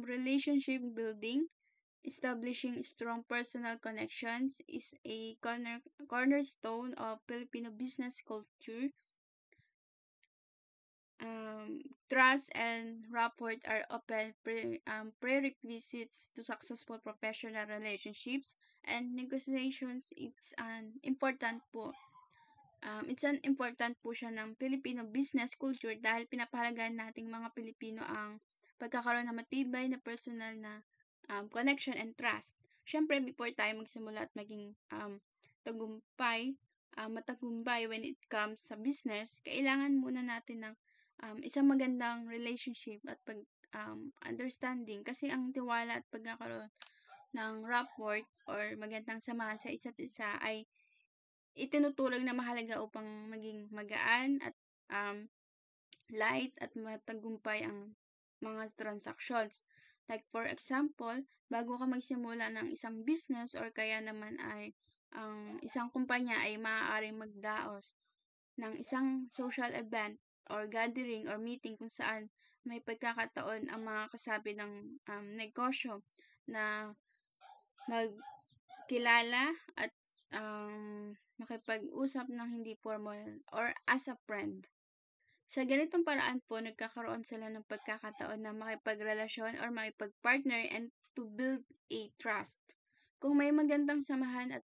relationship building, establishing strong personal connections is a cornerstone of Filipino business culture. Trust and rapport are often prerequisites to successful professional relationships, and negotiations it's an important po It's an important po siya ng Filipino business culture dahil pinapahalagan nating mga Pilipino ang pagkakaroon ng matibay na personal na connection and trust. Siyempre, before tayo magsimula at maging matagumpay when it comes sa business, kailangan muna natin ng isang magandang relationship at understanding kasi ang tiwala at pagkakaroon ng rapport or magandang samahan sa isa't isa ay itinuturing na mahalaga upang maging magaan at light at matagumpay ang mga transactions. Like for example, bago ka magsimula ng isang business or kaya naman ay ang isang kumpanya ay maaaring magdaos ng isang social event or gathering or meeting kung saan may pagkakataon ang mga kasabi ng negosyo na magkilala at makipag-usap ng hindi formal or as a friend. Sa ganitong paraan po, nagkakaroon sila ng pagkakataon na makipagrelasyon or makipag-partner and to build a trust. Kung may magandang samahan at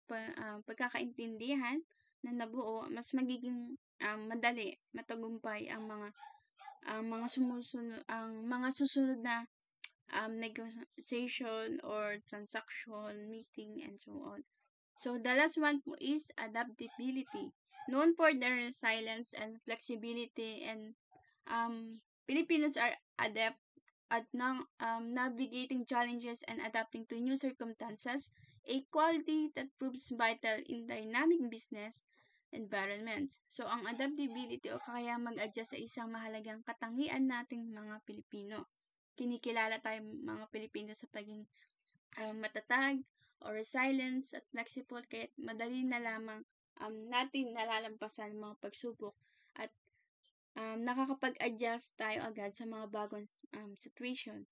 pagkakaintindihan na nabuo, mas magiging madali, matagumpay ang mga susunod na negotiation or transaction, meeting, and so on. So, the last one po is adaptability. Known for their resilience and flexibility, and Filipinos are adept at navigating challenges and adapting to new circumstances, a quality that proves vital in dynamic business environments. So, ang adaptability o kaya mag-adjust sa isang mahalagang katangian nating mga Pilipino. Kinikilala tayo mga Pilipino sa pagiging matatag or resilience at flexible, kaya madali na lamang natin nalalampasan mga pagsubok at nakakapag-adjust tayo agad sa mga bagong sitwasyon.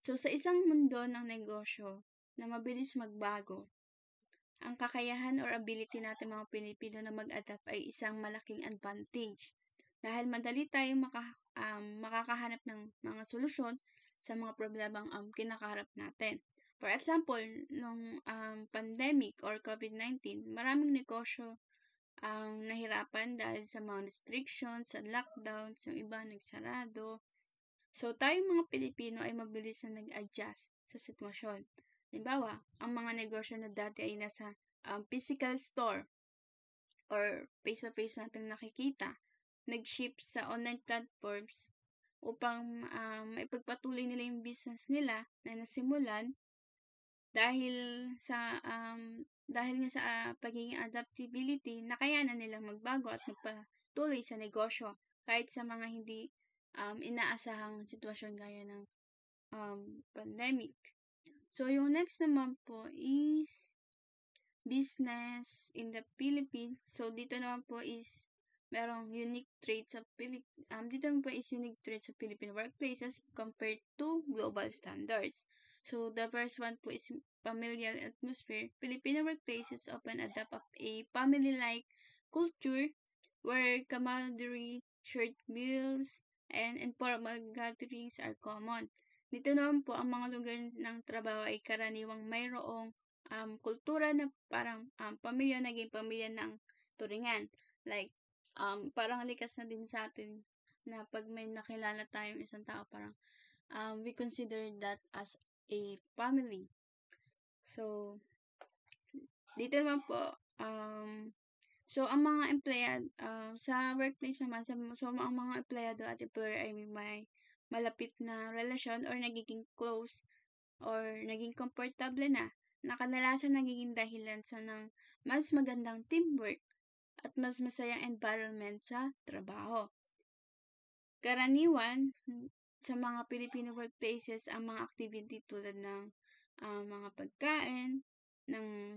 So, sa isang mundo ng negosyo na mabilis magbago, ang kakayahan or ability natin mga Pilipino na mag-adapt ay isang malaking advantage dahil madali tayong makakahanap ng mga solusyon sa mga problemang kinakaharap natin. For example, nung pandemic or COVID-19, maraming negosyo ang nahirapan dahil sa mga restrictions, sa lockdowns, yung iba nagsarado. So, tayong mga Pilipino ay mabilis na nag-adjust sa sitwasyon. Halimbawa, ang mga negosyo na dati ay nasa physical store or face-to-face natin nakikita, nag-shift sa online platforms upang maipagpatuloy nila yung business nila na nasimulan dahil nga sa pagiging adaptability, nakayanan nilang magbago at magpatuloy sa negosyo kahit sa mga hindi inaasahang sitwasyon gaya ng pandemic. So, yung next naman po is business in the Philippines. So, dito naman po is merong unique traits sa Philippine workplaces compared to global standards. So, the first one po is familial atmosphere. Filipino workplaces often adopt a family-like culture where camaraderie, shared meals, and informal gatherings are common. Dito naman po, ang mga lugar ng trabaho ay karaniwang mayroong kultura na parang pamilya, naging pamilya ng turingan. Like, parang likas na din sa atin na pag may nakilala tayong isang tao, parang we consider that as a family. So, dito naman po, so ang mga empleyado, sa workplace naman, so ang mga empleyado at employer ay may malapit na relasyon or nagiging close or naging komportable na kadalasan nagiging dahilan sa ng mas magandang teamwork at mas masayang environment sa trabaho. Karaniwan sa mga Filipino workplaces ang mga activity tulad ng mga pagkain ng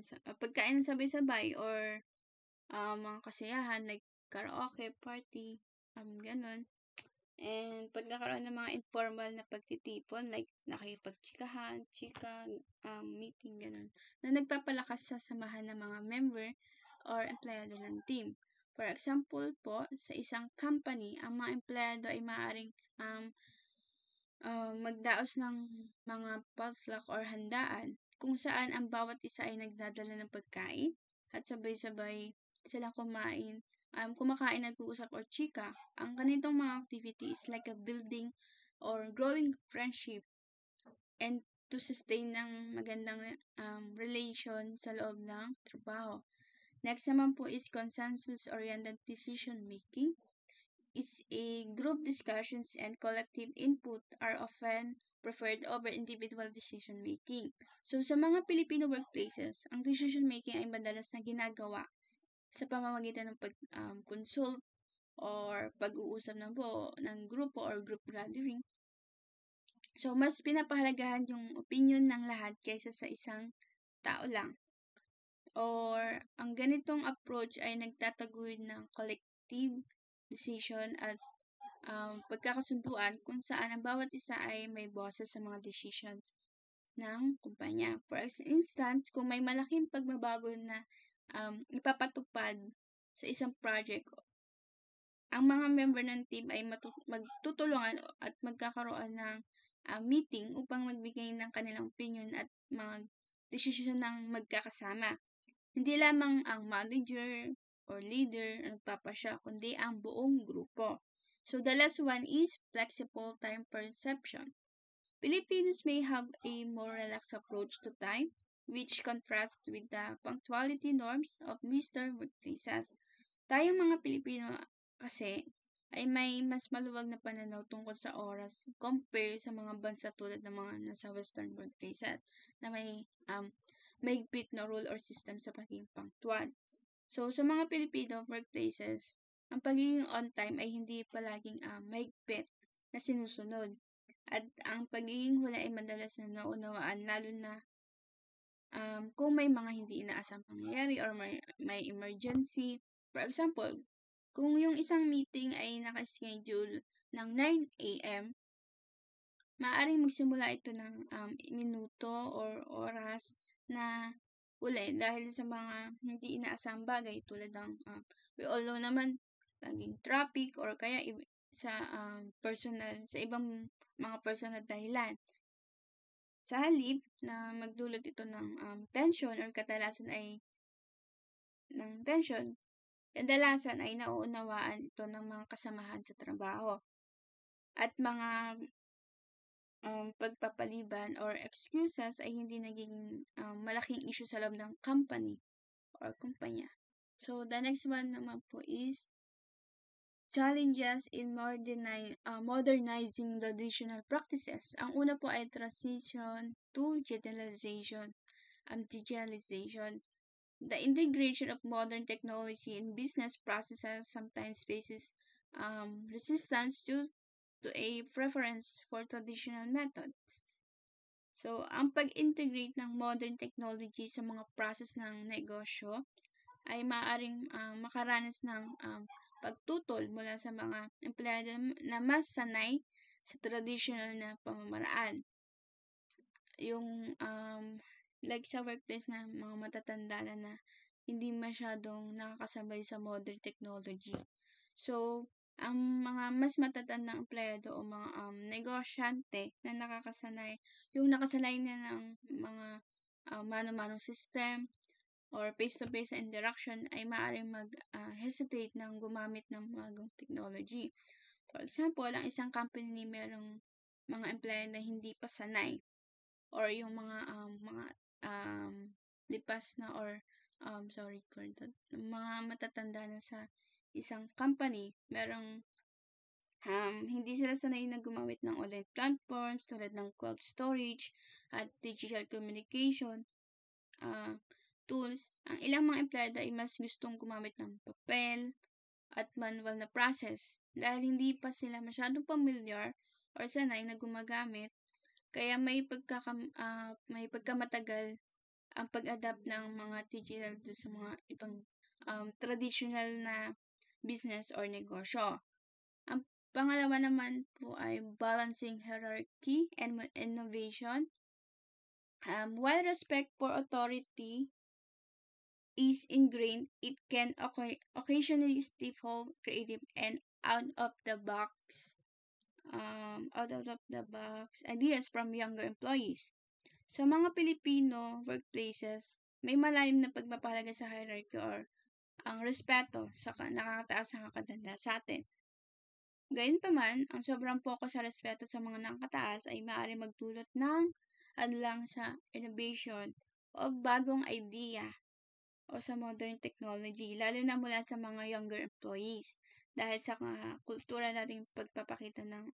sabay-sabay or mga kasiyahan like karaoke, party, ganon. And pagkakaroon ng mga informal na pagtitipon like nakipagchikahan, meeting, ganon, na nagpapalakas sa samahan ng mga member or empleyado ng team. For example po, sa isang company, ang mga empleyado ay maaaring magdaos ng mga potluck or handaan kung saan ang bawat isa ay nagdadala ng pagkain at sabay-sabay silang kumakain, nag-uusap or chika. Ang ganitong mga activity is like a building or growing friendship and to sustain ng magandang relation sa loob ng trabaho. Next naman po is consensus-oriented decision making. It's a group discussions and collective input are often preferred over individual decision making. So sa mga Filipino workplaces, ang decision making ay madalas na ginagawa sa pamamagitan ng pag-consult or pag-uusap ng grupo or group gathering. So, mas pinapahalagahan yung opinion ng lahat kaysa sa isang tao lang. Or, ang ganitong approach ay nagtataguyod ng collective decision at pagkakasunduan kung saan ang bawat isa ay may boses sa mga decision ng kumpanya. For instance, kung may malaking pagbabago na ipapatupad sa isang project, ang mga member ng team ay magtutulungan at magkakaroon ng meeting upang magbigay ng kanilang opinion at mga desisyon ng magkakasama. Hindi lamang ang manager or leader ang nagpapasya, kundi ang buong grupo. So, the last one is flexible time perception. Filipinos may have a more relaxed approach to time, which contrasts with the punctuality norms of Western workplaces. Tayong mga Pilipino kasi ay may mas maluwag na pananaw tungkol sa oras compare sa mga bansa tulad ng mga nasa Western workplaces na may mahigpit na rule or system sa pagiging punctual. So, sa mga Filipino workplaces, ang pagiging on time ay hindi palaging mahigpit na sinusunod. At ang pagiging huli ay madalas na naunawaan lalo na kung may mga hindi inaasang pangyayari or may emergency. For example, kung yung isang meeting ay nakaschedule ng 9 a.m., maaaring magsimula ito ng minuto or oras na uli dahil sa mga hindi inaasang bagay tulad ng we all know naman laging traffic or kaya sa ibang mga personal dahilan. Sa halip na magdulot ito ng tension or kadalasan ay nauunawaan ito ng mga kasamahan sa trabaho. At mga pagpapaliban or excuses ay hindi nagiging malaking issue sa loob ng company or kumpanya. So, the next one naman po is challenges in modernizing traditional practices. Ang una po ay transition to digitalization. The integration of modern technology in business processes sometimes faces resistance due to a preference for traditional methods. So, ang pag-integrate ng modern technology sa mga process ng negosyo ay maaaring makaranas ng pagtutol mula sa mga empleyado na mas sanay sa traditional na pamamaraan. Yung like sa workplace na mga matatanda na hindi masyadong nakakasabay sa modern technology. So, ang mga mas matatandang empleyado o mga negosyante na nakasanay na ng mga mano-manong system or face-to-face interaction ay maaaring mag-hesitate ng gumamit ng bagong technology. For example, ang isang company merong mga empleyado na hindi pa sanay or yung mga lipas na or mga matatanda na sa isang company, merong hindi sila sanay na gumamit ng online platforms tulad ng cloud storage at digital communication tools. Ang ilang mga empleyado ay mas gustong gumamit ng papel at manual na process dahil hindi pa sila masyadong familiar or sanay na gumagamit. Kaya may pagkamatagal ang pag-adapt ng mga digital sa mga ibang traditional na business or negosyo. Ang pangalawa naman po ay balancing hierarchy and innovation. While respect for authority is ingrained, it can occasionally stifle creative and out-of-the-box ideas from younger employees. Sa mga Pilipino workplaces, may malalim na pagpapahalaga sa hierarchy or ang respeto sa nakakataas na kakatanda sa atin. Gayunpaman, ang sobrang focus sa respeto sa mga nakakataas ay maaaring magdulot ng hadlang sa innovation o bagong idea o sa modern technology, lalo na mula sa mga younger employees. Dahil sa kultura nating pagpapakita ng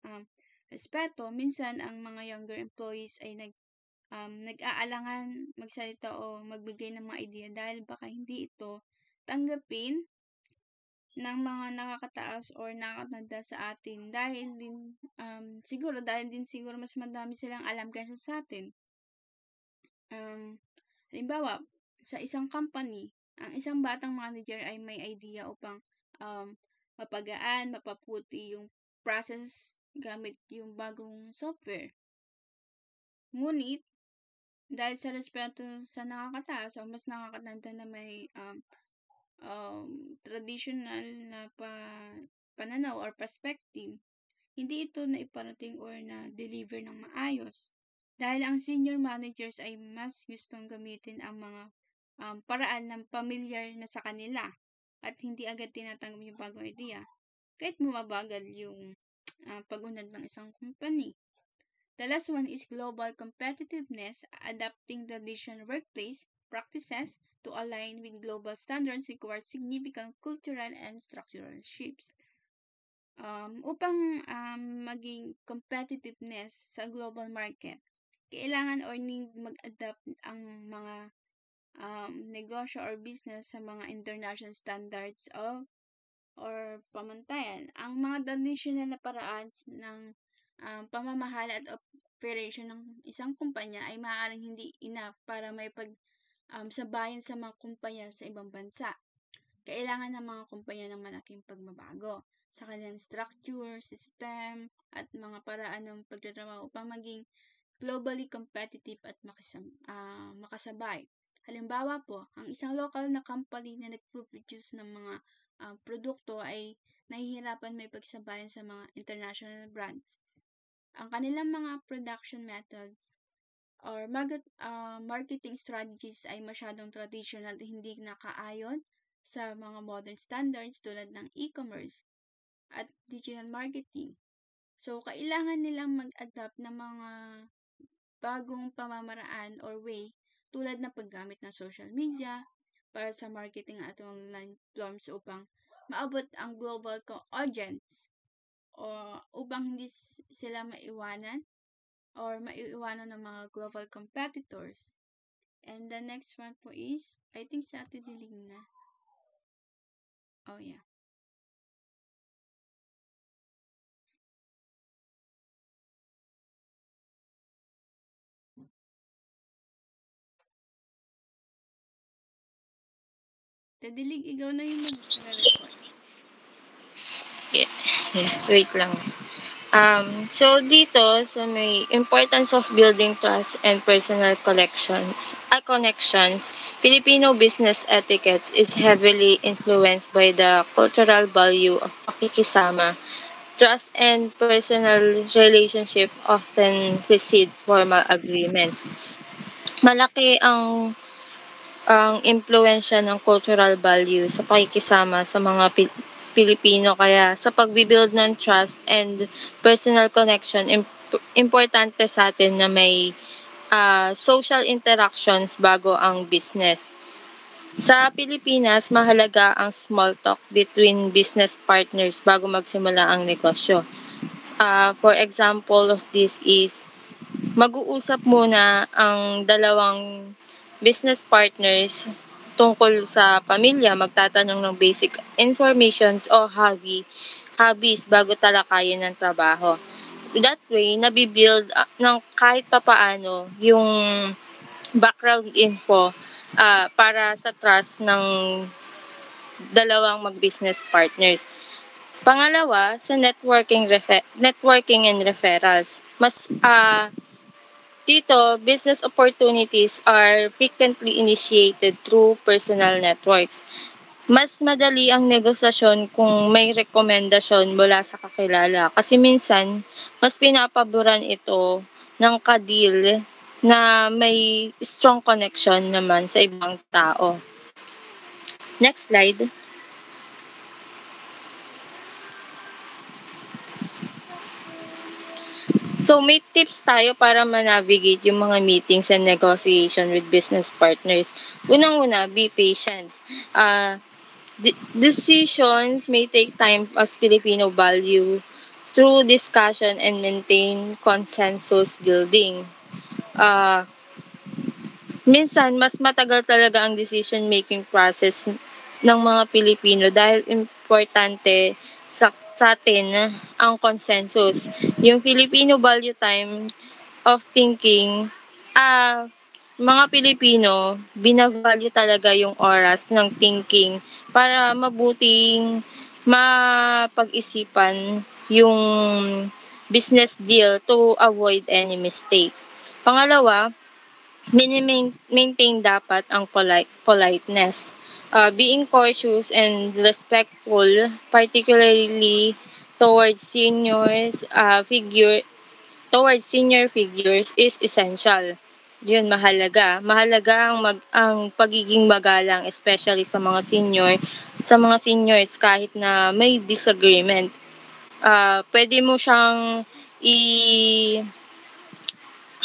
respeto, minsan ang mga younger employees ay nag-aalangan magsalita o magbigay ng mga idea dahil baka hindi ito tanggapin ng mga nakakataas or nakakatanda sa atin dahil din siguro mas madami silang alam kaysa sa atin. Halimbawa, sa isang company, ang isang batang manager ay may idea upang mapaputi yung process gamit yung bagong software. Ngunit, dahil sa respeto sa nakakataas o mas nakakatanda na may traditional na pananaw or perspective, hindi ito na iparating or na deliver ng maayos. Dahil ang senior managers ay mas gustong gamitin ang mga paraan ng pamilyar na sa kanila at hindi agad tinatanggap yung bagong idea kahit bumabagal yung pag-unlad ng isang company. The last one is global competitiveness. Adapting traditional workplace practices to align with global standards requires significant cultural and structural shifts. Upang maging competitiveness sa global market, kailangan or need mag-adapt ang mga negosyo or business sa mga international standards or pamantayan. Ang mga traditional na paraan ng pamamahala at operation ng isang kumpanya ay maaaring hindi enough para may sabayan sa mga kumpanya sa ibang bansa. Kailangan ng mga kumpanya ng malaking pagbabago sa kanilang structure, system, at mga paraan ng pagtatrabaho upang maging globally competitive at makasabay. Halimbawa po, ang isang local na company na nag-produce ng mga produkto ay nahihirapan may pagsabayan sa mga international brands. Ang kanilang mga production methods or marketing strategies ay masyadong traditional at hindi nakaayon sa mga modern standards tulad ng e-commerce at digital marketing. So, kailangan nilang mag-adapt ng mga bagong pamamaraan or way tulad ng paggamit ng social media para sa marketing at online platforms upang maabot ang global audience o upang hindi sila maiwanan or maiiwanan ng mga global competitors. And the next one po is, I think sa Ate Diling na. Oh yeah. Tadilig, ikaw na yung mag-record. Yes, wait lang. So dito, sa may importance of building trust and personal connections, Filipino business etiquette is heavily influenced by the cultural value of pakikisama. Trust and personal relationship often precede formal agreements. Malaki ang impluensya ng cultural value sa pakikisama sa mga Pilipino, kaya sa pagbibuild ng trust and personal connection, importante sa atin na may social interactions bago ang business. Sa Pilipinas, mahalaga ang small talk between business partners bago magsimula ang negosyo. For example of this is, mag-uusap muna ang dalawang business partners tungkol sa pamilya, magtatanong ng basic informations o hobbies bago talakayin ng trabaho. That way, nabibuild ng kahit papaano yung background info para sa trust ng dalawang mag-business partners. Pangalawa, sa networking and referrals. Dito, business opportunities are frequently initiated through personal networks. Mas madali ang negosasyon kung may rekomendasyon mula sa kakilala kasi minsan mas pinapaboran ito ng ka-deal na may strong connection naman sa ibang tao. Next slide. So, may tips tayo para ma-navigate yung mga meetings and negotiation with business partners. Unang-una, be patient. Decisions may take time as Filipino value through discussion and maintain consensus building. Minsan, mas matagal talaga ang decision-making process ng mga Pilipino dahil importante sa atin ang consensus. Yung Filipino value time of thinking, mga Pilipino, binavalue talaga yung oras ng thinking para mabuting mapag-isipan yung business deal to avoid any mistake. Pangalawa, maintain dapat ang politeness. Being cautious and respectful, particularly towards senior figures is essential. Yun, mahalaga. Mahalaga ang pagiging magalang, especially sa mga seniors kahit na may disagreement. Pwede mo siyang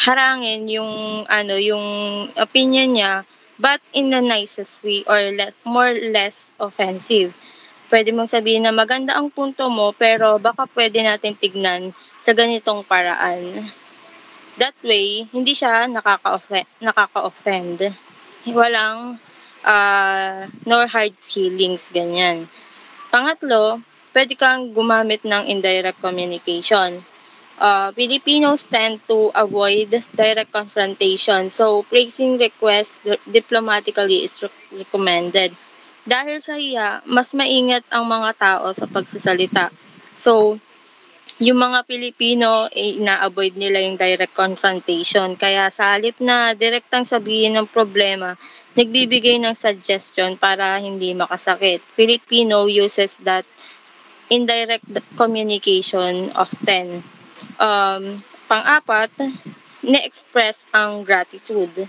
harangin yung opinion niya, but in the nicest way or more less offensive. Pwede mong sabihin na maganda ang punto mo pero baka pwede natin tignan sa ganitong paraan. That way, hindi siya nakaka-offend. Walang no hard feelings, ganyan. Pangatlo, pwede kang gumamit ng indirect communication. Filipinos tend to avoid direct confrontation, so phrasing requests diplomatically is recommended. Dahil sa hiya, mas maingat ang mga tao sa pagsasalita. So, yung mga Pilipino, ina-avoid nila yung direct confrontation. Kaya sa halip na direktang sabihin ng problema, nagbibigay ng suggestion para hindi makasakit. Filipino uses that indirect communication often. Pang-apat, na-express ang gratitude.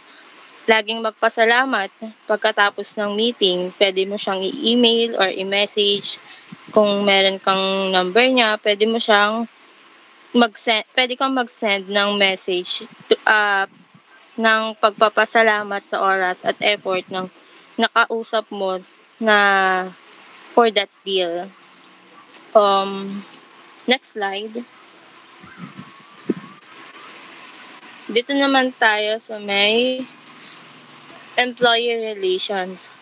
Laging magpasalamat pagkatapos ng meeting. Pwede mo siyang i-email or i-message. Kung meron kang number niya, pwede kang mag-send ng message ng pagpapasalamat sa oras at effort ng nakausap mo na for that deal. Next slide. Dito naman tayo sa may employee relations.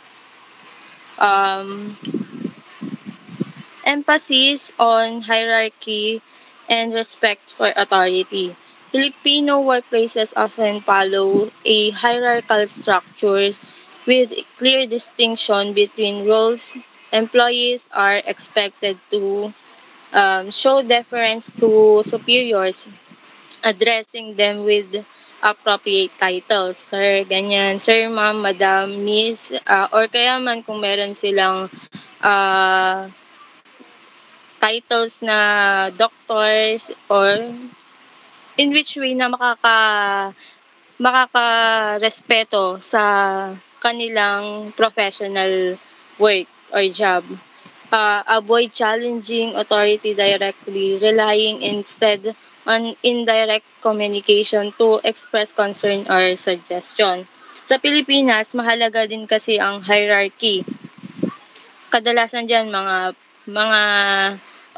Emphasis on hierarchy and respect for authority. Filipino workplaces often follow a hierarchical structure with clear distinction between roles. Employees are expected to show deference to superiors, addressing them with appropriate titles. Sir, ganyan. Sir, ma'am, madam, miss, or kaya man kung meron silang titles na doctors or in which way na makakarespeto sa kanilang professional work or job. Avoid challenging authority directly, relying instead on indirect communication to express concern or suggestion. Sa Pilipinas, mahalaga din kasi ang hierarchy. Kadalasan dyan mga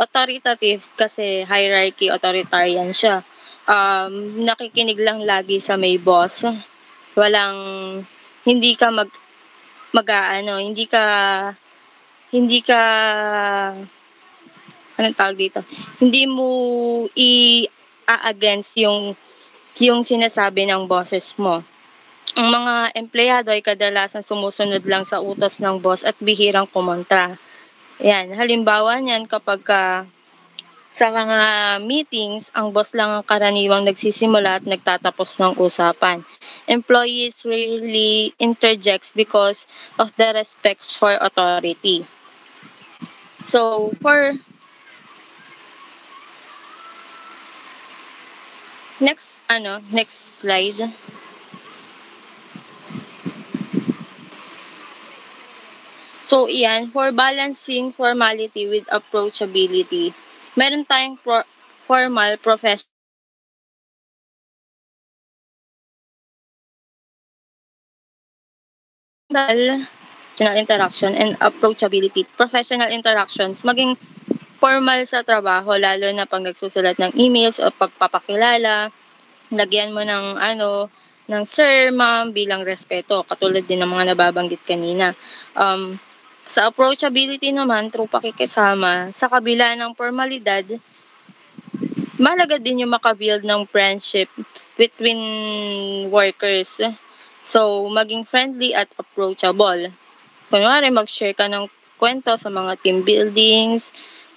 authoritative kasi hierarchy, authoritarian siya. Nakikinig lang lagi sa may boss. Hindi ka anong tawag dito? Hindi mo against yung sinasabi ng bosses mo. Ang mga empleyado ay kadalasan sumusunod lang sa utos ng boss at bihirang kumontra. Yan, halimbawa niyan kapag sa mga meetings, ang boss lang ang karaniwang nagsisimula at nagtatapos ng usapan. Employees rarely interjects because of the respect for authority. So, next slide. So, iyan, for balancing formality with approachability, meron tayong formal, professional interaction and approachability. Professional interactions, maging formal sa trabaho, lalo na pag nagsusulat ng emails o pagpapakilala, lagyan mo ng ng sir, ma'am bilang respeto, katulad din ng mga nababanggit kanina. Sa approachability naman, through pakikisama, sa kabila ng formalidad, mahalaga din yung makabuild ng friendship between workers. So, maging friendly at approachable. Kunwari, mag-share ka ng kwento sa mga team buildings,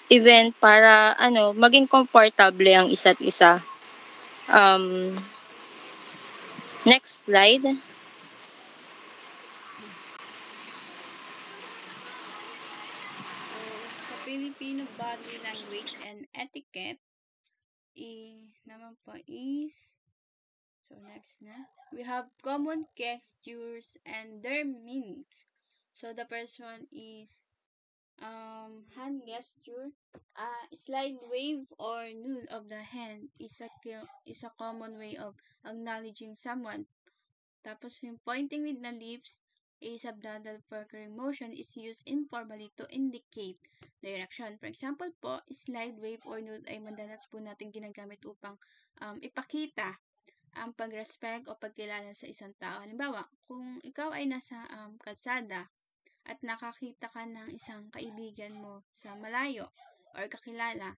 event para maging komportable ang isa't isa. Next slide. So, sa Filipino body language and etiquette, naman po is, so next na, we have common gestures and their meanings. So, the first one is hand gesture. Slide wave or nod of the hand is a common way of acknowledging someone. Tapos yung pointing with the lips, a subdadal further motion is used informally to indicate direction. For example po, slide wave or nod ay madalas po natin ginagamit upang ipakita ang pag-respect o pagkilala sa isang tao. Halimbawa, kung ikaw ay nasa kalsada at nakakita ka ng isang kaibigan mo sa malayo or kakilala,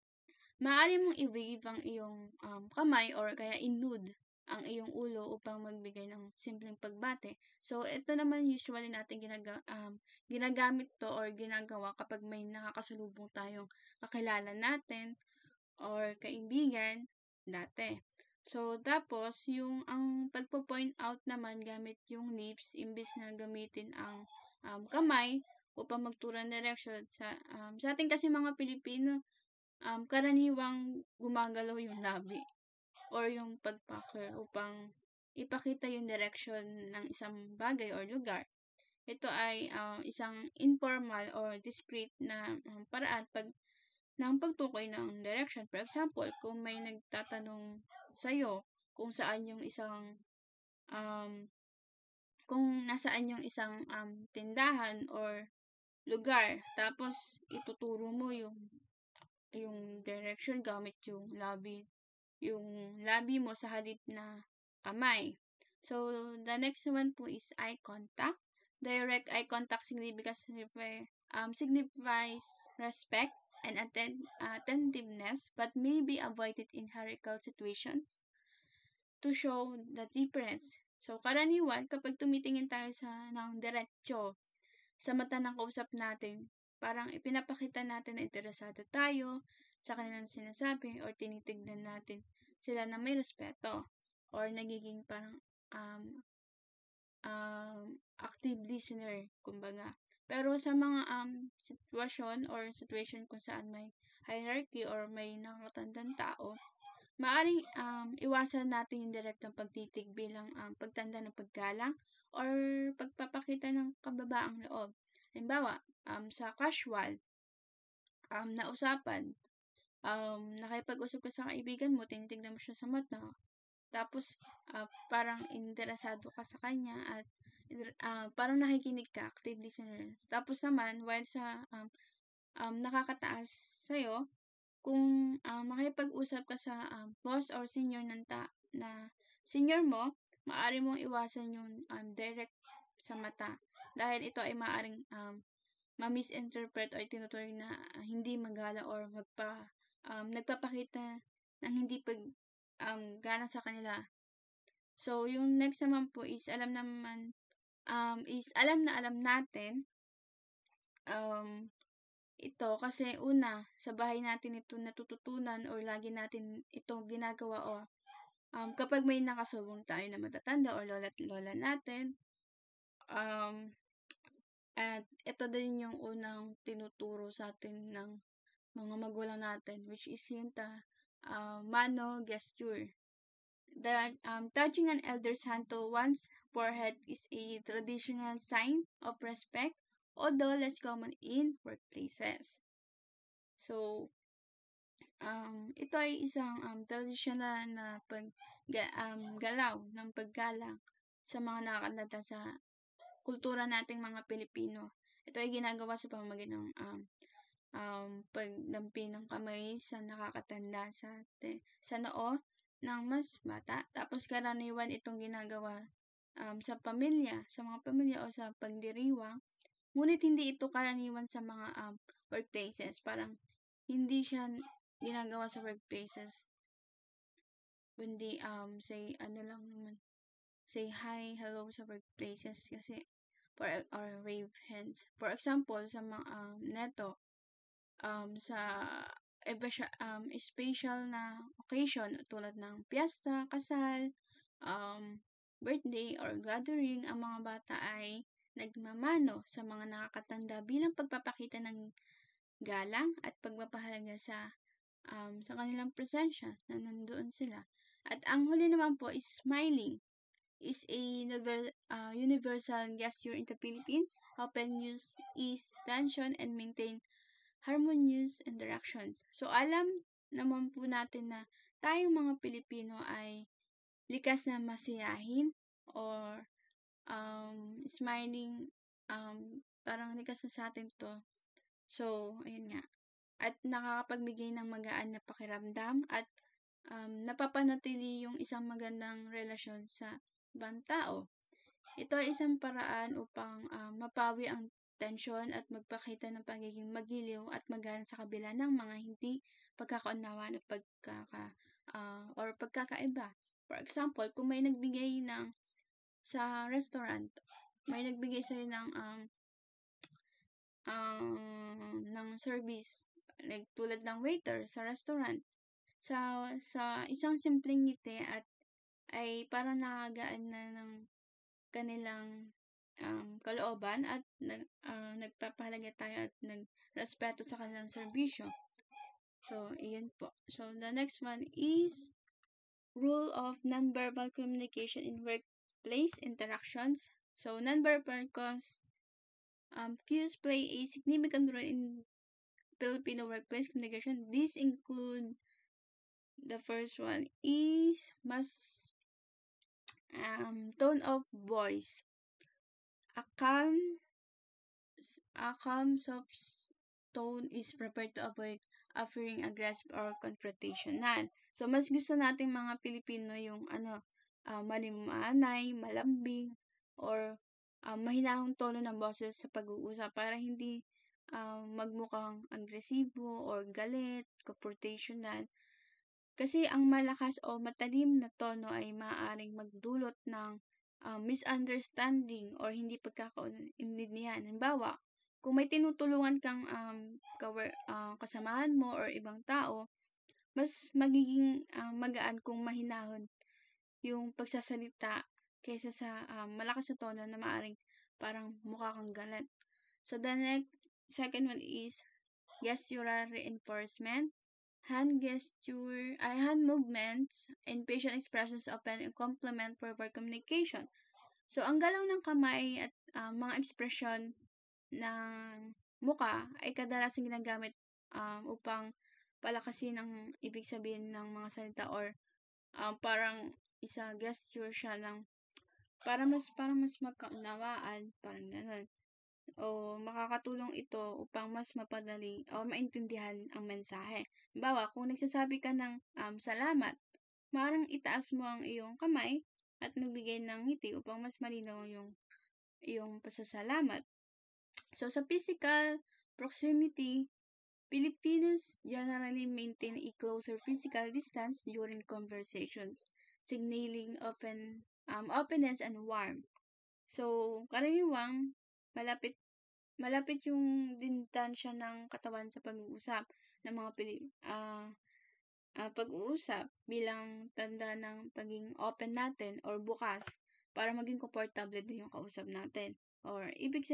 maaari mong i-wave ang iyong kamay or kaya in-nude ang iyong ulo upang magbigay ng simpleng pagbate. So, ito naman usually natin ginagamit to or ginagawa kapag may nakakasalubong tayong kakilala natin or kaibigan dati. So, tapos, ang pagpo-point out naman gamit yung lips, imbis na gamitin ang kamay upang magturo ng direction. Sa ating kasi mga Pilipino, karaniwang gumagalaw yung labi or yung pagpakir upang ipakita yung direction ng isang bagay or lugar. Ito ay isang informal or discreet na paraan ng pagtukoy ng direction. For example, kung may nagtatanong sa'yo kung saan yung isang kung nasaan yung isang tindahan or lugar, tapos ituturo mo yung direction gamit yung labi mo sa halip na kamay. So, the next one po is eye contact. Direct eye contact signifies respect and attentiveness, but may be avoided in hierarchical situations to show the difference. So, karaniwan, kapag tumitingin tayo ng diretso sa mata ng kausap natin, parang ipinapakita natin na interesado tayo sa kanilang sinasabi or tinitignan natin sila na may respeto or nagiging parang active listener, kumbaga. Pero sa mga sitwasyon or situation kung saan may hierarchy or may nakakatandang tao, maaring iwasan natin yung direktang pagtitig bilang pagtanda ng paggalang or pagpapakita ng kababaang loob. Halimbawa, sa casual na usapan, nakipag-usap ka sa kaibigan mo, tinitignan mo siya sa mata, tapos parang interesado ka sa kanya at parang nakikinig ka, active listener. Tapos naman, while sa nakakataas sa'yo, kung makipag-usap ka sa boss or senior na senior mo, maaari mong iwasan yung direct sa mata dahil ito ay maaaring ma-misinterpret o tinuturing na hindi magala or nagpapakita ng hindi galang sa kanila. So, yung next naman po is alam na alam natin ito kasi una, sa bahay natin ito natututunan or lagi natin ito ginagawa o kapag may nakasalubong tayo na matatanda or lola natin, at ito din yung unang tinuturo sa atin ng mga magulang natin, which is yung mano gesture. Touching an elder's hand to one's forehead is a traditional sign of respect although less common in workplaces. So, ito ay isang tradisyonal na galaw ng paggalang sa mga nakakatanda sa kultura nating mga Pilipino. Ito ay ginagawa sa pamamagitan ng pagdampi ng kamay sa nakakatanda sa noo ng mas bata. Tapos karaniwan itong ginagawa sa mga pamilya o sa pagdiriwang. Ngunit hindi ito karaniwan sa mga workplaces. Parang hindi siya ginagawa sa workplaces. Kundi say hi, hello sa workplaces kasi or wave hands. For example, sa mga sa special na occasion tulad ng piyesta, kasal, birthday, or gathering, ang mga bata ay nagmamano sa mga nakakatanda bilang pagpapakita ng galang at pagpapahalaga sa kanilang presensya na nandoon sila. At ang huli naman po is smiling is a universal gesture in the Philippines, often used ease tension and maintain harmonious interactions. So, alam naman po natin na tayong mga Pilipino ay likas na masiyahin or smiling, parang likas na sa atin to. So, ayun nga. At nakakapagbigay ng magaan na pakiramdam at napapanatili yung isang magandang relasyon sa ibang tao. Ito ay isang paraan upang mapawi ang tensyon at magpakita ng pagiging magiliw at magaan sa kabila ng mga hindi pagkakaunawaan or pagkakaiba. For example, kung may nagbigay sa restaurant, may nagbigay sa'yo ng service, like tulad ng waiter sa restaurant, sa isang simpleng ngiti at ay parang nakagaan na ng kanilang kalooban at nagpapahalaga tayo at nagrespeto sa kanilang serbisyo. So, iyon po. So, the next one is rule of nonverbal communication in workplace interactions. So, nonverbal cues play a significant role in Filipino workplace communication. These include, the first one is tone of voice. A calm, soft tone is prepared to avoid appearing aggressive or confrontational. So, mas gusto nating mga Pilipino yung malimanay, malambing, or mahinahong tono ng boses sa pag-uusap para hindi magmukhang agresibo or galit, confrontational. Kasi ang malakas o matalim na tono ay maaaring magdulot ng misunderstanding or hindi pagkakaintindihan. Halimbawa, kung may tinutulungan kang kasamahan mo or ibang tao, mas magiging magaan kung mahinahon yung pagsasalita kaysa sa malakas na tono na maaaring parang mukha kang galit. So, the second one is gestural reinforcement. Hand movements and facial expressions often complement verbal communication. So, ang galaw ng kamay at mga ekspresyon ng muka ay kadalasan ginagamit upang palakasin ang ibig sabihin ng mga salita or parang gesture siya ng para mas magkaunawaan, parang ganun. O makakatulong ito upang mas mapadali o maintindihan ang mensahe. Halimbawa, kung nagsasabi ka ng salamat, maaaring itaas mo ang iyong kamay at magbigay ng ngiti upang mas malinaw yung pasasalamat. So, sa physical proximity, Filipinos generally maintain a closer physical distance during conversations, signaling openness and warmth. So, karaniwang malapit yung distansya ng katawan sa pag-uusap ng mga pag-uusap bilang tanda ng pagiging open natin or bukas para maging komportable din yung kausap natin. Or ibig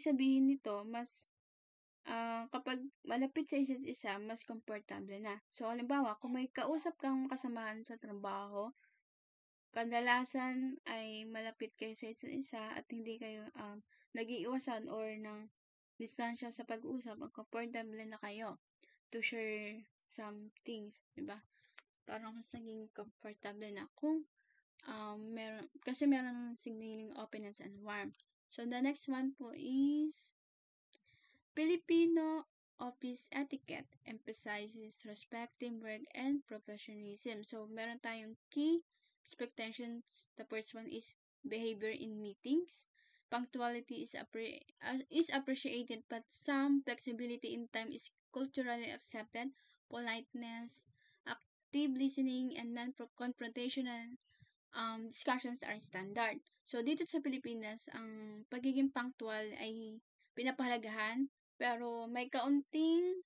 sabihin nito, mas kapag malapit sa isa't isa, mas komportable na. So, halimbawa, kung may kausap kang kasamahan sa trabaho, kadalasan ay malapit kayo sa isa't isa at hindi kayo nag-iiwasan or ng distansya sa pag-uusap, comfortable na kayo to share some things, di ba? Parang mas naging comfortable na kung meron signaling openness and warmth. So, the next one po is Filipino office etiquette emphasizes respect, teamwork, and professionalism. So, meron tayong key expectations. The first one is behavior in meetings. Punctuality is appreciated, but some flexibility in time is culturally accepted. Politeness, active listening, and non-confrontational discussions are standard. So, dito sa Pilipinas, ang pagiging punctual ay pinapahalagahan, pero may kaunting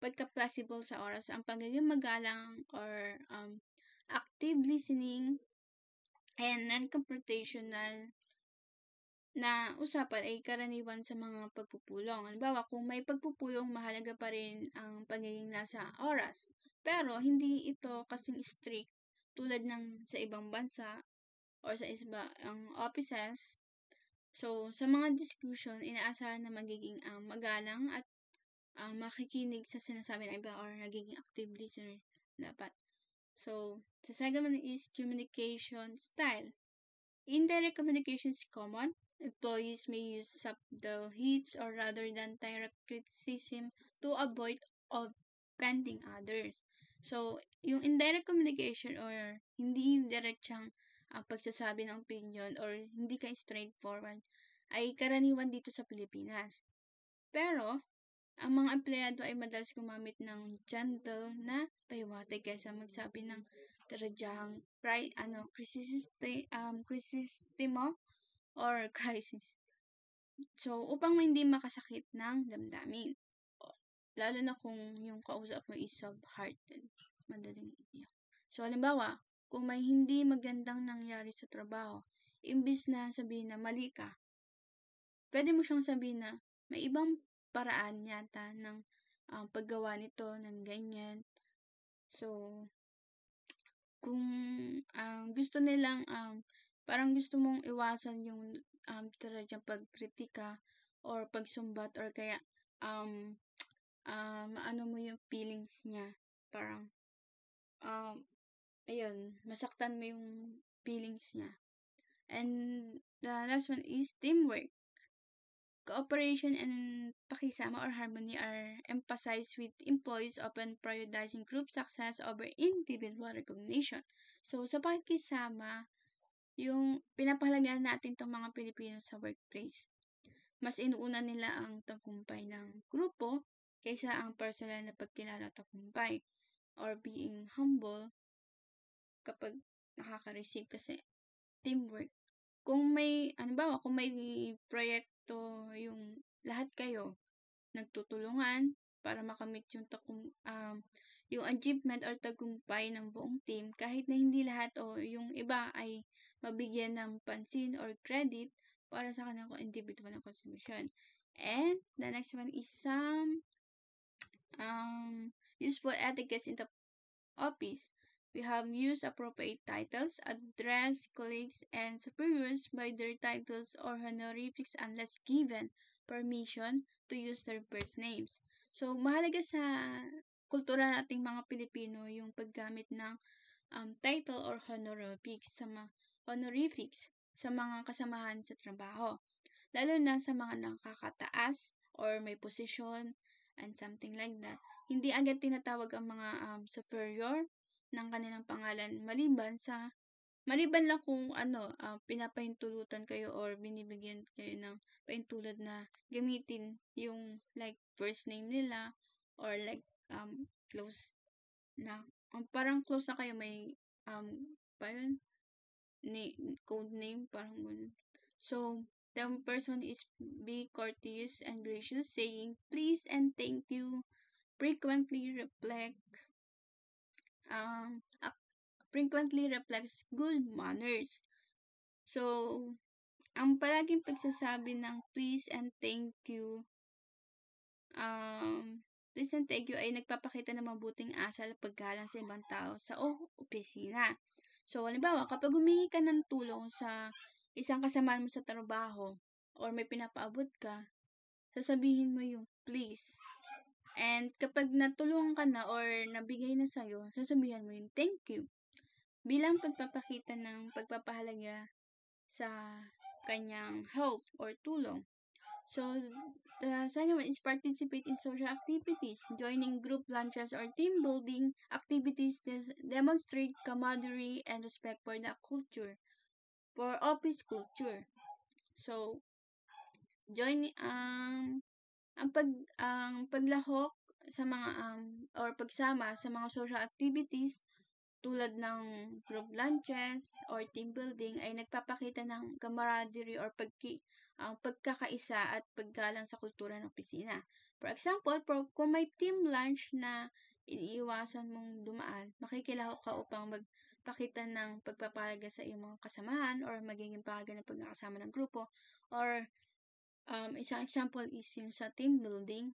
pagka-flexible sa oras. Ang pagiging magalang or active listening and non-confrontational na usapan ay karaniwan sa mga pagpupulong. Halimbawa, kung may pagpupulong, mahalaga pa rin ang pagiging nasa oras. Pero, hindi ito kasing strict tulad ng sa ibang bansa or sa ibang offices. So, sa mga discussion, inaasahan na magiging magalang at makikinig sa sinasabi ng iba or nagiging active listener dapat. So, the second one is communication style. Indirect communication is common. Employees may use subtle hints or rather than direct criticism to avoid offending others. So, yung indirect communication or hindi diretsang pagsasabi ng opinion or hindi ka straightforward ay karaniwan dito sa Pilipinas. Pero, ang mga empleyado ay madalas gumamit ng gentle na pahiwatig kaysa magsabi ng taradyahang krisistimo or crisis. So, upang hindi makasakit ng damdamin. Lalo na kung yung kausap mo is soft-hearted. Madaling iyak. So, halimbawa, kung may hindi magandang nangyari sa trabaho, imbis na sabihin na mali ka, pwede mo siyang sabihin na may ibang paraan yata ng paggawa nito, ng ganyan. So, kung gusto nilang, parang gusto mong iwasan yung talagang pagkritika or pagsumbat or kaya maano mo yung feelings niya. Parang, ayun, masaktan mo yung feelings niya. And the last one is teamwork. Cooperation and pakisama or harmony are emphasized with employees often prioritizing group success over individual recognition. So, sa pakisama, yung pinapahalagaan natin itong mga Pilipino sa workplace. Mas inuuna nila ang tagumpay ng grupo kaysa ang personal na pagkilala at tagumpay or being humble kapag nakaka-receive kasi teamwork. Kung may proyekto yung lahat kayo nagtutulungan para makamit yung achievement or tagumpay ng buong team, kahit na hindi lahat o yung iba ay mabigyan ng pansin or credit para sa kanilang individual na contribution. And the next one is some useful etiquettes in the office. We have used appropriate titles, address colleagues and superiors by their titles or honorifics unless given permission to use their first names. So, mahalaga sa kultura nating mga Pilipino yung paggamit ng title or honorifics sa mga kasamahan sa trabaho. Lalo na sa mga nakakataas or may posisyon and something like that. Hindi agad tinatawag ang mga superior ng kanilang pangalan maliban lang kung pinapahintulutan kayo or binibigyan kayo ng pahintulot na gamitin yung like first name nila or like close na parang close na kayo may code name parang ganun. So the first one is be courteous and gracious, saying please and thank you frequently reflects good manners. So, ang palaging pagsasabi ng please and thank you ay nagpapakita ng mabuting asal at paggalang sa ibang tao sa opisina. So, halimbawa, kapag humingi ka ng tulong sa isang kasamaan mo sa trabaho or may pinapaabot ka, sasabihin mo yung please. And kapag natulungan ka na or nabigay na sa'yo, sasabihan mo yung thank you. Bilang pagpapakita ng pagpapahalaga sa kanyang help or tulong. So, the second one is participate in social activities. Joining group lunches or team building activities demonstrate camaraderie and respect for the culture, for office culture. So, join ang paglahok sa mga or pagsama sa mga social activities tulad ng group lunches or team building ay nagpapakita ng camaraderie or pagkakaisa at paggalang sa kultura ng opisina. For example, kung may team lunch na iniiwasan mong dumaan, makikilahok ka upang magpakita ng pagpapahalaga sa iyong mga kasamahan or magiging bahagi ng pagkakasama ng grupo. Or isang example is yung sa team building.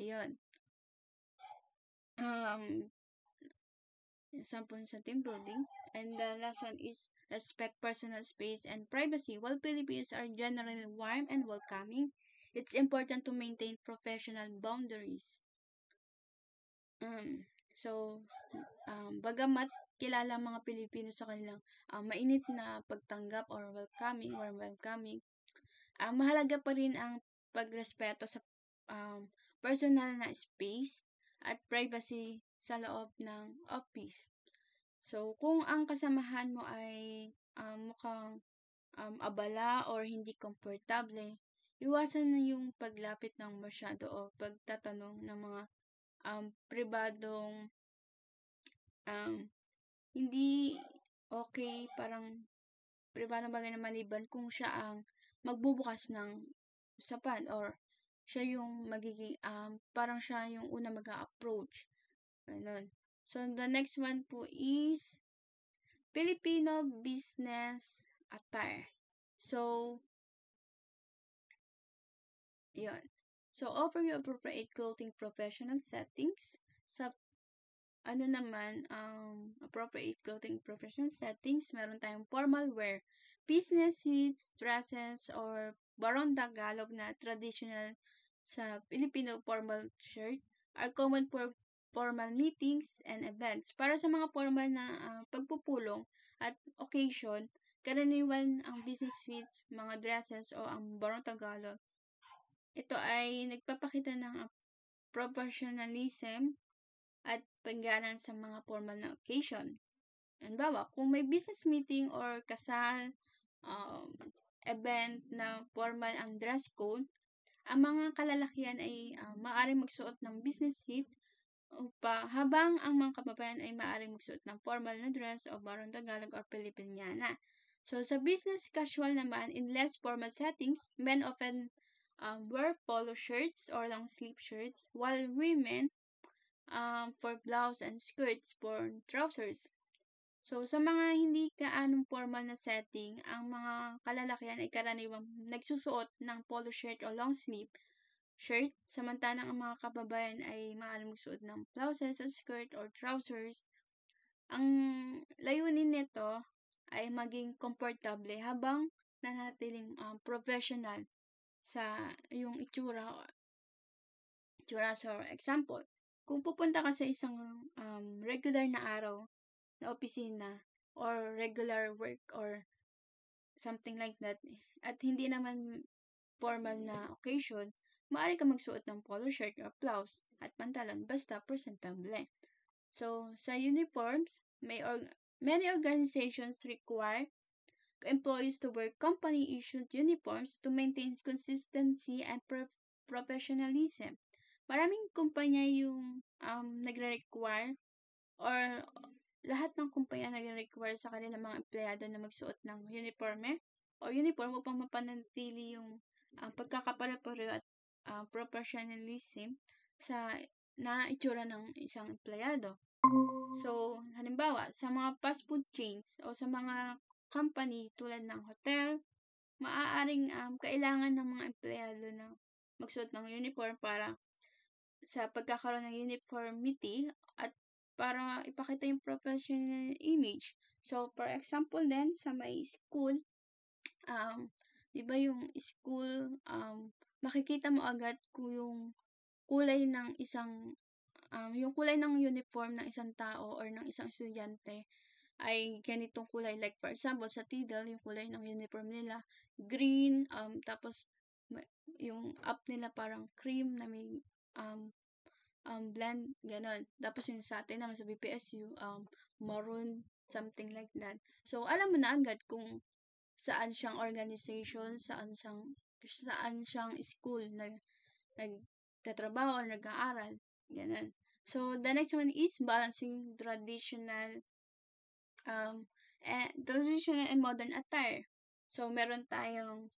Ayun. Example sa team building. And the last one is respect personal space and privacy. While Filipinos are generally warm and welcoming, it's important to maintain professional boundaries. Bagamat kilala ang mga Pilipino sa kanilang mainit na pagtanggap or welcoming, mahalaga pa rin ang pagrespeto sa personal na space at privacy sa loob ng office. So, kung ang kasamahan mo ay mukhang abala or hindi komportable, iwasan na yung paglapit ng masyado o pagtatanong ng mga pribadong hindi okay, parang pribadong bagay na maliban kung siya ang magbubukas ng usapan or siya yung magiging, parang siya yung una mag-a-approach. Ganun. So, the next one po is Filipino business attire. So, yun. So, offer you appropriate clothing professional settings. Sa appropriate clothing professional settings, meron tayong formal wear, business suits, dresses, or Barong Tagalog na traditional sa Filipino formal shirt are common for formal meetings and events. Para sa mga formal na pagpupulong at occasion, karaniwan ang business suits, mga dresses o ang Barong Tagalog. Ito ay nagpapakita ng professionalism at pangganan sa mga formal na occasion. Halimbawa, kung may business meeting or kasal, event na formal ang dress code, ang mga kalalakihan ay maaaring magsuot ng business suit habang ang mga kababayan ay maaaring magsuot ng formal na dress o Barong Tagalog or Filipiniana. So, sa business casual naman, in less formal settings, men often wear polo shirts or long sleeve shirts, while women for blouse and skirts for trousers. So, sa mga hindi kaanong formal na setting, ang mga kalalakihan ay karaniwang nagsusuot ng polo shirt o long sleeve shirt, samantalang ang mga kababayan ay maaaring magsuot ng blouses o skirt or trousers. Ang layunin nito ay maging komportable habang nanatiling professional sa yung itsura. So, example, kung pupunta ka sa isang regular na araw na opisina or regular work or something like that, at hindi naman formal na occasion, maaari ka magsuot ng polo shirt or blouse at pantalon basta presentable. So, sa uniforms, many organizations require employees to wear company-issued uniforms to maintain consistency and professionalism. Maraming kumpanya yung nagre-require or lahat ng kumpanya nagre-require sa kanilang mga empleyado na magsuot ng uniform upang mapanatili yung pagkakapare-pareho at professionalism sa itsura ng isang empleyado. So, halimbawa, sa mga fast food chains o sa mga company tulad ng hotel, maaaring kailangan ng mga empleyado na magsuot ng uniform para sa pagkakaroon ng uniformity at para ipakita yung professional image. So, for example din, sa may school, di ba yung school, makikita mo agad kung yung kulay ng isang, yung kulay ng uniform ng isang tao or ng isang estudyante ay ganitong kulay. Like, for example, sa TEDL, yung kulay ng uniform nila, green, tapos, yung up nila parang cream na may, blend, ganon. Tapos yung sa atin naman sa BPSU, maroon, something like that. So, alam mo na agad kung saan siyang organization, saan siyang school na nagtatrabaho or nag-aaral. Ganun. So, the next one is balancing traditional and modern attire. So, meron tayong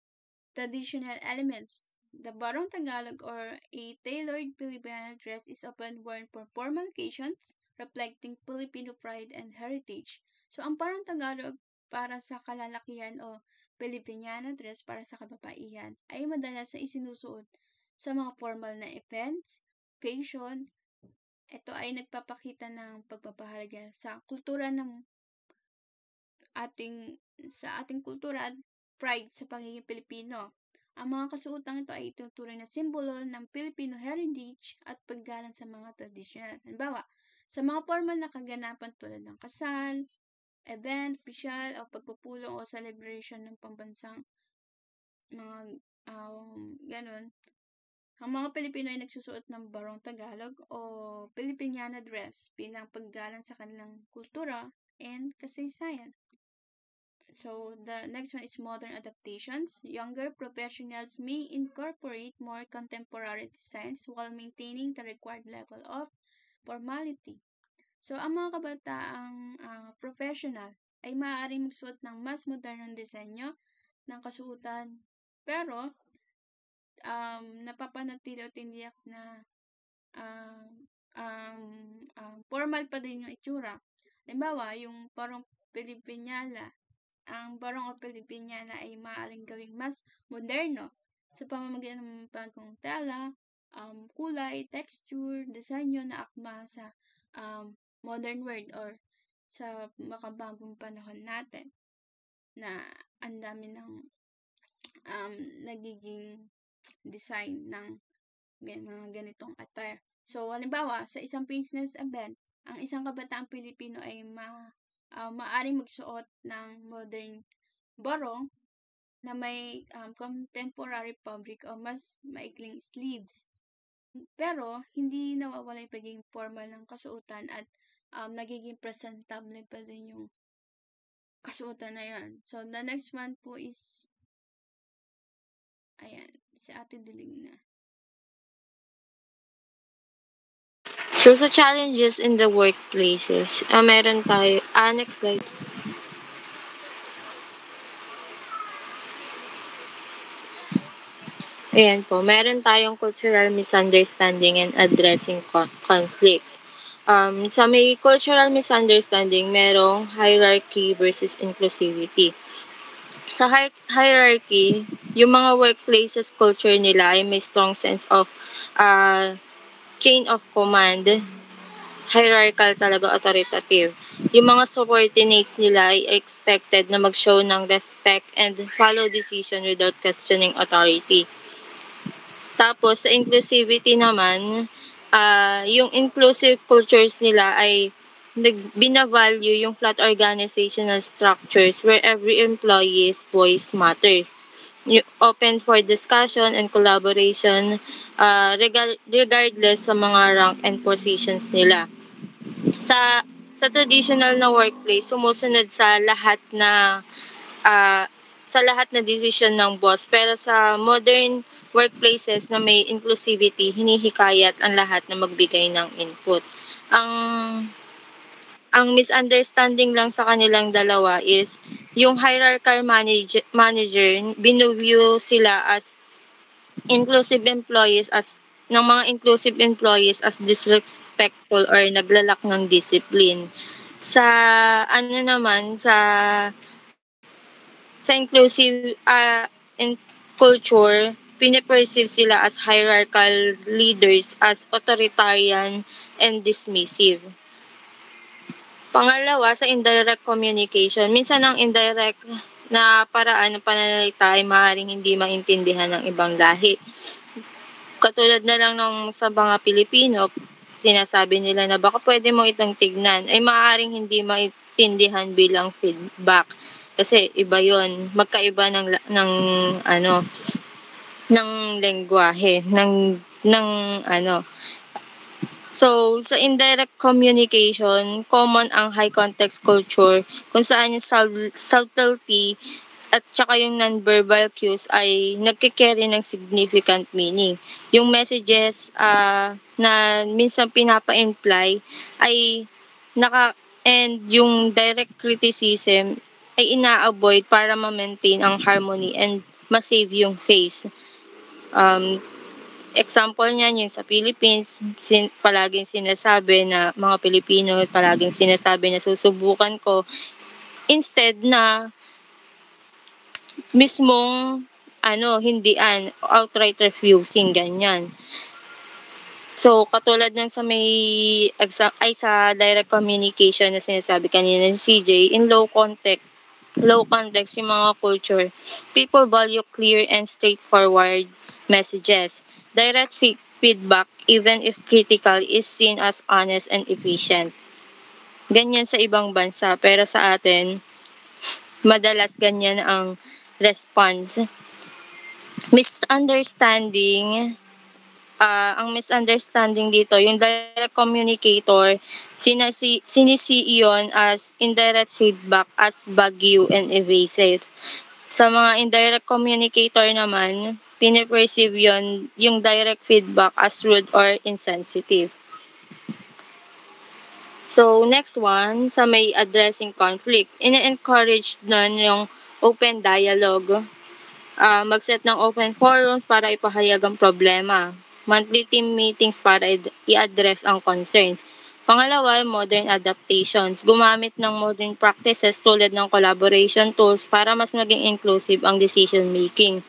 traditional elements. The Barong Tagalog or a tailored Filipino dress is often worn for formal occasions, reflecting Filipino pride and heritage. So, ang Barong Tagalog para sa kalalakihan o Filipiniana dress para sa kababaihan ay madalas na isinusuot sa mga formal na events, occasion. Ito ay nagpapakita ng pagpapahalaga sa kultura ng ating kultura at pride sa pagiging Pilipino. Ang mga kasuotang ito ay ituturing na simbolo ng Filipino heritage at paggalang sa mga tradisyon. Halimbawa, sa mga formal na kaganapan tulad ng kasal, event, opisyal, o pagpupulong o celebration ng pambansang mga ganun, ang mga Pilipino ay nagsusuot ng Barong Tagalog o Filipiniana dress bilang paggalang sa kanilang kultura and kasaysayan. So, the next one is modern adaptations. Younger professionals may incorporate more contemporary designs while maintaining the required level of formality. So, ang mga kabataang professional ay maaaring magsuot ng mas modernong disenyo ng kasuotan, pero napapanatili o tindiyak na formal pa din yung itsura. Halimbawa, yung parang Pilipiniana, ang barong o Pilipiniana ay maaaring gawing mas moderno sa pamamagitan ng bagong tela, kulay, texture, disenyo na akma sa modern world or sa makabagong panahon natin na ang dami ng nagiging design ng mga ganitong attire. So, halimbawa, sa isang business event, ang isang kabataang Pilipino ay maaaring magsuot ng modern barong na may contemporary fabric o mas maikling sleeves. Pero, hindi nawawala yung pagiging formal ng kasuotan at nagiging presentable pa din yung kasuotan na yan. So, the next one po is ayan, si Ate Dilig na. So, sa challenges in the workplaces, meron tayo, next slide. Ayan po, meron tayong cultural misunderstanding and addressing conflicts. Sa may cultural misunderstanding, merong hierarchy versus inclusivity. Sa hierarchy, yung mga workplaces culture nila ay may strong sense of chain of command, hierarchical talaga, authoritative. Yung mga subordinates nila ay expected na mag-show ng respect and follow decision without questioning authority. Tapos, sa inclusivity naman, yung inclusive cultures nila ay binavalue yung flat organizational structures where every employee's voice matters. Open for discussion and collaboration regardless sa mga rank and positions nila. Sa traditional na workplace, sumusunod sa lahat na decision ng boss, pero sa modern workplaces na may inclusivity, hinihikayat ang lahat na magbigay ng input. Ang misunderstanding lang sa kanilang dalawa is yung hierarchical manager binuview sila as inclusive employees as ng mga inclusive employees as disrespectful or naglalak ng discipline. Sa ano naman sa inclusive in culture, piniperceive sila as hierarchical leaders as authoritarian and dismissive. Pangalawa, sa indirect communication. Minsan ang indirect na paraan ng pananalita ay maaaring hindi maintindihan ng ibang lahi. Katulad na lang ng sa mga Pilipino, sinasabi nila na baka pwede mo itong tignan, ay maaaring hindi maintindihan bilang feedback. Kasi iba yon, magkaiba ng ano, ng lengguwahe, ng ano. So, sa indirect communication, common ang high context culture kung saan yung subtlety at saka yung non-verbal cues ay nagkikerry ng significant meaning. Yung messages na minsan pinapa-imply ay and yung direct criticism ay ina-avoid para ma-maintain ang harmony and ma-save yung face. Example niyan yung sa Philippines, palaging sinasabi na mga Pilipino, palaging sinasabi na susubukan ko instead na mismong hindian, outright refusing, ganyan. So, katulad ng sa sa direct communication na sinasabi kanina ni CJ, in low context yung mga culture, people value clear and straightforward messages. Direct feedback, even if critical, is seen as honest and efficient. Ganyan sa ibang bansa, pero sa atin, madalas ganyan ang response. Misunderstanding, ang misunderstanding dito, yung direct communicator, sinisi yun as indirect feedback as vague and evasive. Sa mga indirect communicator naman, piniperceive yun yung direct feedback as rude or insensitive. So, next one, sa may addressing conflict, ina-encourage nun yung open dialogue. Mag-set ng open forums para ipahayag ang problema. Monthly team meetings para i-address ang concerns. Pangalawa, modern adaptations. Gumamit ng modern practices tulad ng collaboration tools para mas maging inclusive ang decision making.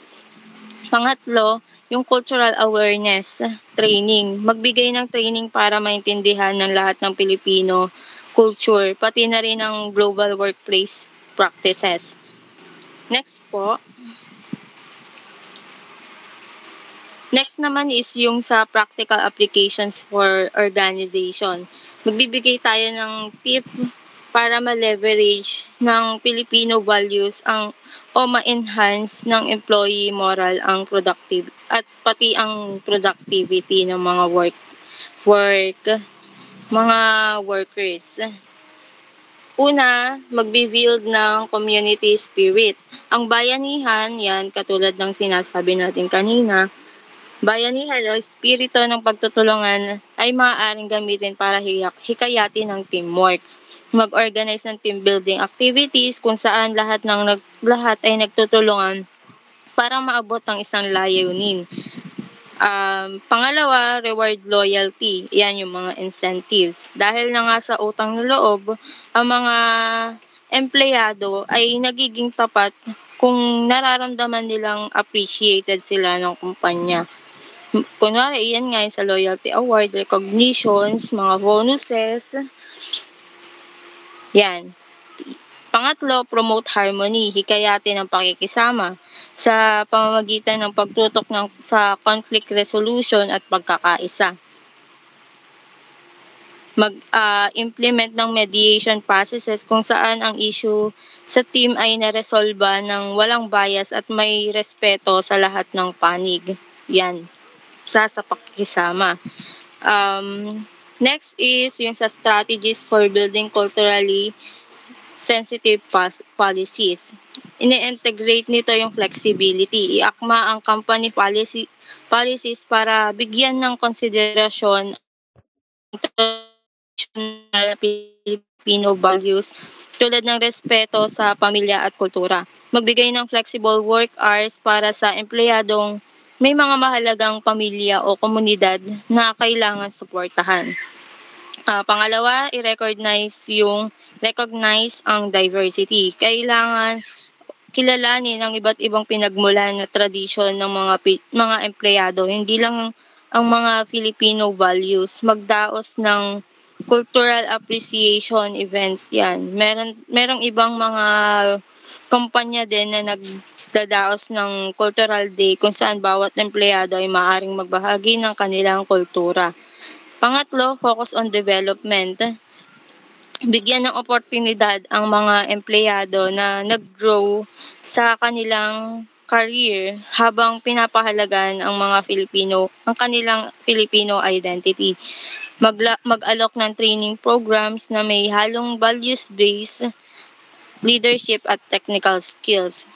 Pangatlo, yung cultural awareness training. Magbigay ng training para maintindihan ng lahat ng Pilipino culture, pati na rin ang global workplace practices. Next po. Next naman is yung sa practical applications for organization. Magbibigay tayo ng tip para ma-leverage ng Filipino values o ma-enhance ng employee moral ang productive at pati ang productivity ng mga mga workers. Una, magbi-build ng community spirit. Ang bayanihan, yan katulad ng sinasabi natin kanina, bayanihan o espiritu ng pagtutulungan ay maaaring gamitin para hikayatin ng teamwork. Mag-organize ng team building activities kung saan lahat ay nagtutulungan para maabot ang isang layunin. Pangalawa, reward loyalty. Yan yung mga incentives. Dahil na nga sa utang na loob, ang mga empleyado ay nagiging tapat kung nararamdaman nilang appreciated sila ng kumpanya. Kunwari, yan nga sa loyalty award, recognitions, mga bonuses. Yan. Pangatlo, promote harmony, hikayatin ang pakikisama sa pamamagitan ng pagtutok sa conflict resolution at pagkakaisa. Mag-implement ng mediation processes kung saan ang issue sa team ay naresolba ng walang bias at may respeto sa lahat ng panig. Yan. Sa pakikisama. Next is yung sa strategies for building culturally sensitive policies. Ini-integrate nito yung flexibility. Iakma ang company policies para bigyan ng konsiderasyon ang Filipino values tulad ng respeto sa pamilya at kultura. Magbigay ng flexible work hours para sa empleyadong may mga mahalagang pamilya o komunidad na kailangan suportahan. Pangalawa, i-recognize ang diversity. Kailangan kilalanin ang iba't ibang pinagmulan na tradisyon ng mga empleyado. Hindi lang ang mga Filipino values. Magdaos ng cultural appreciation events yan. Merong ibang mga kumpanya din na nagdadaos ng cultural day kung saan bawat empleyado ay maaring magbahagi ng kanilang kultura. Pangatlo, focus on development. Bigyan ng oportunidad ang mga empleyado na nag-grow sa kanilang career habang pinapahalagan ang mga Filipino, ang kanilang Filipino identity. Mag-alok ng training programs na may halong values-based leadership at technical skills.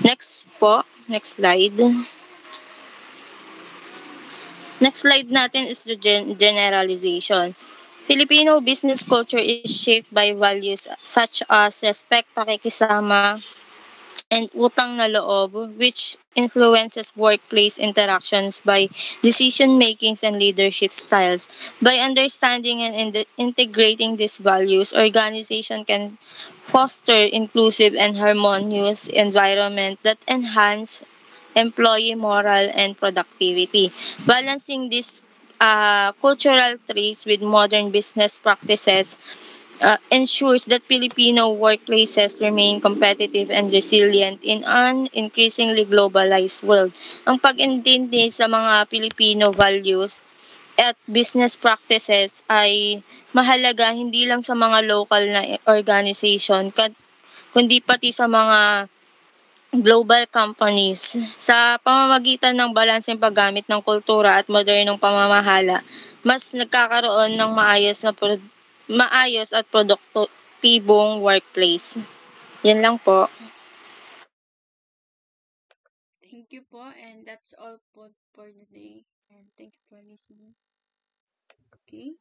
Next po, next slide. Next slide natin is the generalization. Filipino business culture is shaped by values such as respect, pakikisama, and utang na loob, which influences workplace interactions by decision makings and leadership styles. By understanding and integrating these values, organization can foster inclusive and harmonious environment that enhance employee morale and productivity. Balancing these cultural traits with modern business practices ensures that Filipino workplaces remain competitive and resilient in an increasingly globalized world. Ang pag-intindi sa mga Filipino values at business practices ay mahalaga hindi lang sa mga local na organization kundi pati sa mga global companies. Sa pamamagitan ng balanseng paggamit ng kultura at modernong pamamahala, mas nagkakaroon ng maayos at produktibong workplace. Yan lang po. Thank you po, and that's all po for the day. And thank you for listening. Okay.